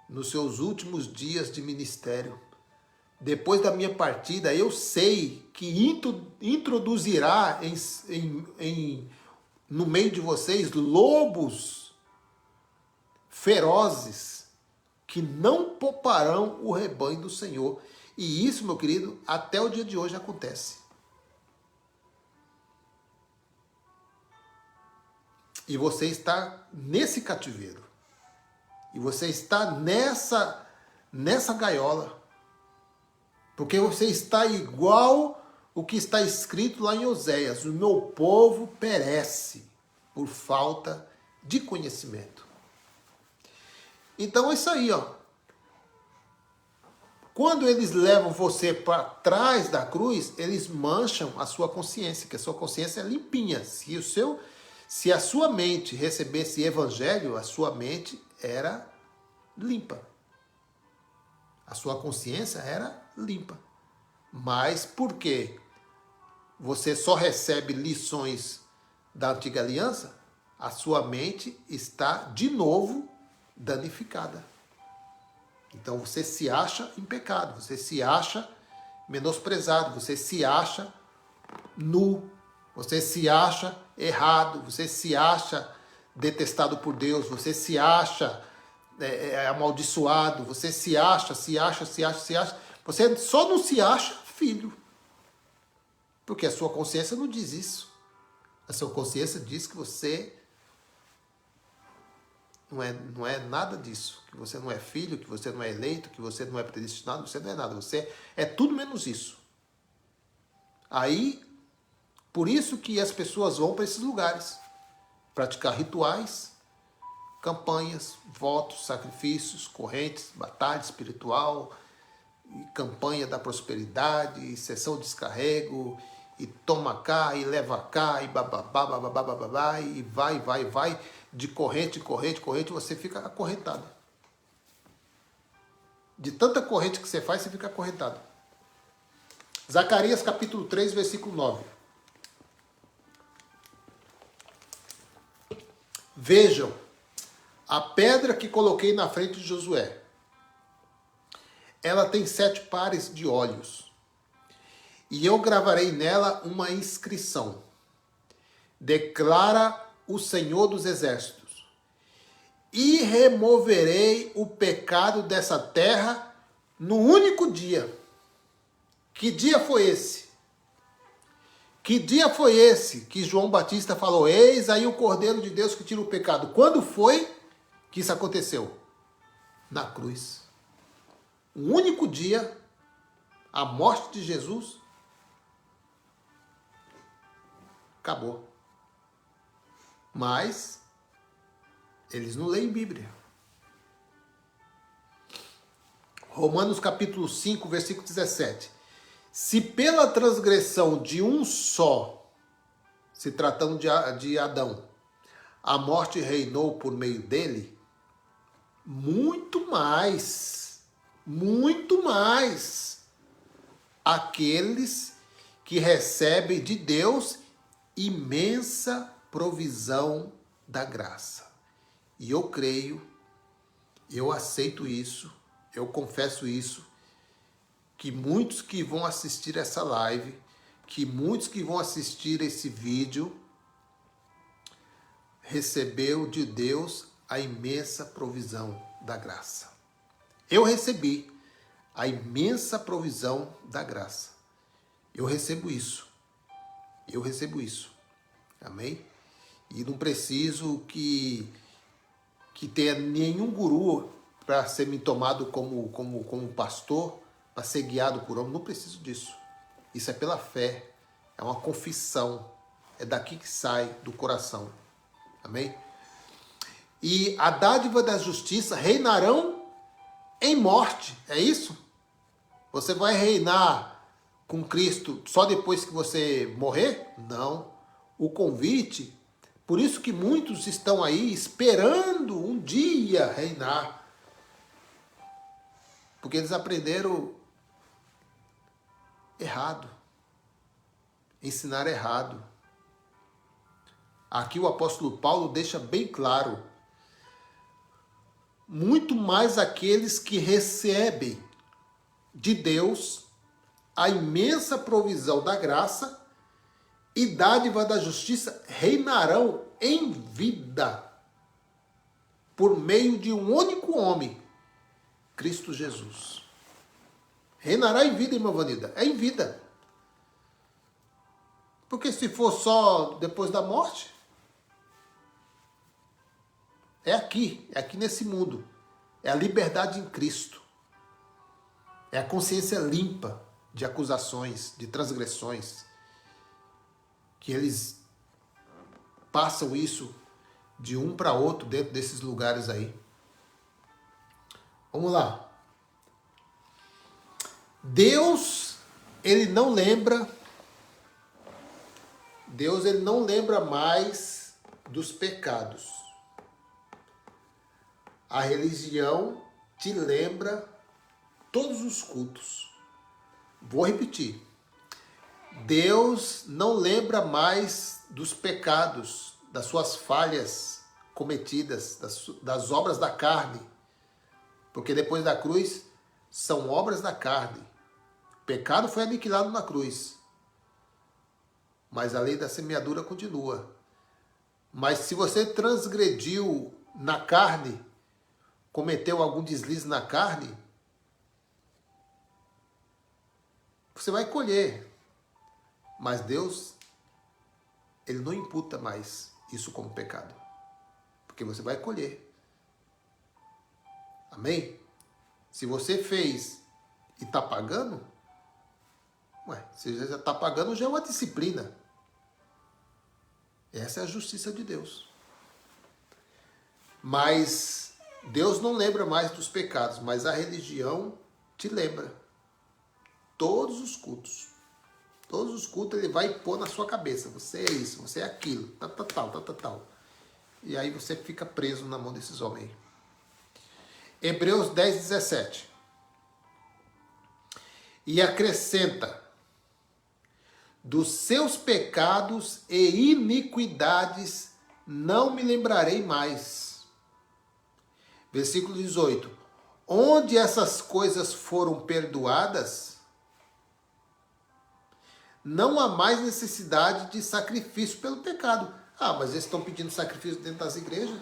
nos seus últimos dias de ministério. Depois da minha partida, eu sei que introduzirá no meio de vocês lobos ferozes que não pouparão o rebanho do Senhor. E isso, meu querido, até o dia de hoje acontece. E você está nesse cativeiro. E você está nessa gaiola. Porque você está igual o que está escrito lá em Oséias. O meu povo perece por falta de conhecimento. Então é isso aí, ó. Quando eles levam você para trás da cruz, eles mancham a sua consciência, que a sua consciência é limpinha. Se a sua mente recebesse evangelho, a sua mente era limpa. A sua consciência era limpa. Mas por quê? Você só recebe lições da antiga aliança, a sua mente está de novo danificada. Então você se acha em pecado, você se acha menosprezado, você se acha nu, você se acha errado, você se acha detestado por Deus, você se acha amaldiçoado, você se acha. Você só não se acha filho. Porque a sua consciência não diz isso. A sua consciência diz que você não é nada disso. Que você não é filho, que você não é eleito, que você não é predestinado, você não é nada. Você é tudo menos isso. Aí, por isso que as pessoas vão para esses lugares. Praticar rituais, campanhas, votos, sacrifícios, correntes, batalha espiritual, campanha da prosperidade, sessão de descarrego, e toma cá, e leva cá, e bababá, bababá, bababá, e vai. de corrente, você fica acorrentado. De tanta corrente que você faz, você fica acorrentado. Zacarias capítulo 3, versículo 9. Vejam, a pedra que coloquei na frente de Josué, ela tem 7 pares de olhos, e eu gravarei nela uma inscrição. Declara o Senhor dos Exércitos, e removerei o pecado dessa terra no único dia. Que dia foi esse? Que dia foi esse que João Batista falou, eis aí o Cordeiro de Deus que tira o pecado? Quando foi que isso aconteceu? Na cruz. Um único dia, a morte de Jesus, acabou. Mas eles não leem Bíblia. Romanos capítulo 5, versículo 17. Se pela transgressão de um só, se tratando de Adão, a morte reinou por meio dele, muito mais, aqueles que recebem de Deus imensa provisão da graça. E eu creio, eu aceito isso, eu confesso isso, que muitos que vão assistir essa live, que muitos que vão assistir esse vídeo, recebeu de Deus a imensa provisão da graça. Eu recebi a imensa provisão da graça. Eu recebo isso. Eu recebo isso. Amém? E não preciso que tenha nenhum guru para ser me tomado como pastor, para ser guiado por homem. Não preciso disso. Isso é pela fé. É uma confissão. É daqui que sai do coração. Amém? E a dádiva da justiça reinarão em morte. É isso? Você vai reinar com Cristo só depois que você morrer? Não. O convite, por isso que muitos estão aí esperando um dia reinar. Porque eles aprenderam errado. Ensinaram errado. Aqui o apóstolo Paulo deixa bem claro. Muito mais aqueles que recebem de Deus a imensa provisão da graça e dádiva da justiça reinarão em vida por meio de um único homem, Cristo Jesus. Reinará em vida, irmã Vanida? É em vida. Porque se for só depois da morte, é aqui nesse mundo. É a liberdade em Cristo. É a consciência limpa de acusações, de transgressões. Que eles passam isso de um para outro dentro desses lugares aí. Vamos lá. Deus, ele não lembra mais dos pecados. A religião te lembra todos os cultos. Vou repetir. Deus não lembra mais dos pecados, das suas falhas cometidas, das obras da carne. Porque depois da cruz, são obras da carne. O pecado foi aniquilado na cruz. Mas a lei da semeadura continua. Mas se você transgrediu na carne, cometeu algum deslize na carne, você vai colher. Mas Deus, ele não imputa mais isso como pecado. Porque você vai colher. Amém? Se você fez e está pagando, se já está pagando, já é uma disciplina. Essa é a justiça de Deus. Mas Deus não lembra mais dos pecados, mas a religião te lembra. Todos os cultos. Todos os cultos ele vai pôr na sua cabeça. Você é isso, você é aquilo, tal. E aí você fica preso na mão desses homens. Hebreus 10, 17. E acrescenta: dos seus pecados e iniquidades não me lembrarei mais. Versículo 18. Onde essas coisas foram perdoadas, não há mais necessidade de sacrifício pelo pecado. Ah, mas eles estão pedindo sacrifício dentro das igrejas?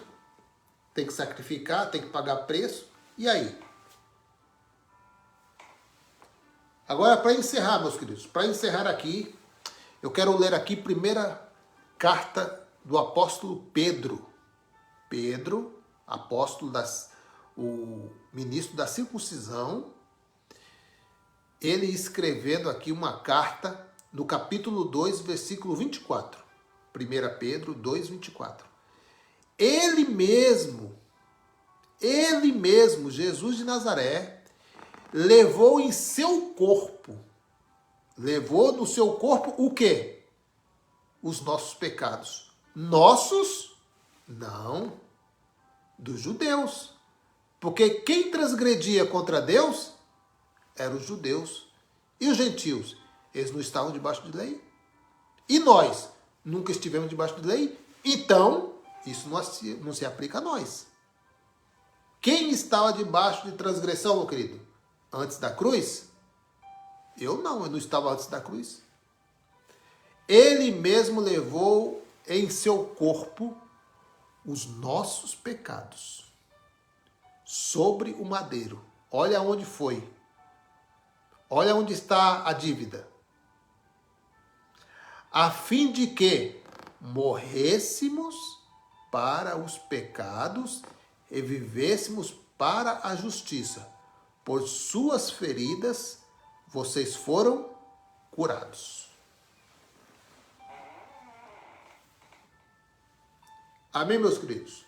Tem que sacrificar, tem que pagar preço. E aí? Agora, para encerrar, meus queridos, para encerrar aqui, eu quero ler aqui a primeira carta do apóstolo Pedro. Pedro, apóstolo, o ministro da circuncisão, ele escrevendo aqui uma carta no capítulo 2, versículo 24. 1 Pedro 2, 24. Ele mesmo, Jesus de Nazaré, levou em seu corpo, levou no seu corpo o quê? Os nossos pecados. Nossos? Não. Dos judeus. Porque quem transgredia contra Deus eram os judeus. E os gentios? Eles não estavam debaixo de lei. E nós? Nunca estivemos debaixo de lei. Então, isso não se aplica a nós. Quem estava debaixo de transgressão, meu querido? Antes da cruz? Eu não estava antes da cruz. Ele mesmo levou em seu corpo os nossos pecados sobre o madeiro. Olha onde foi. Olha onde está a dívida. A fim de que morrêssemos para os pecados e vivêssemos para a justiça. Por suas feridas vocês foram curados. Amém, meus queridos?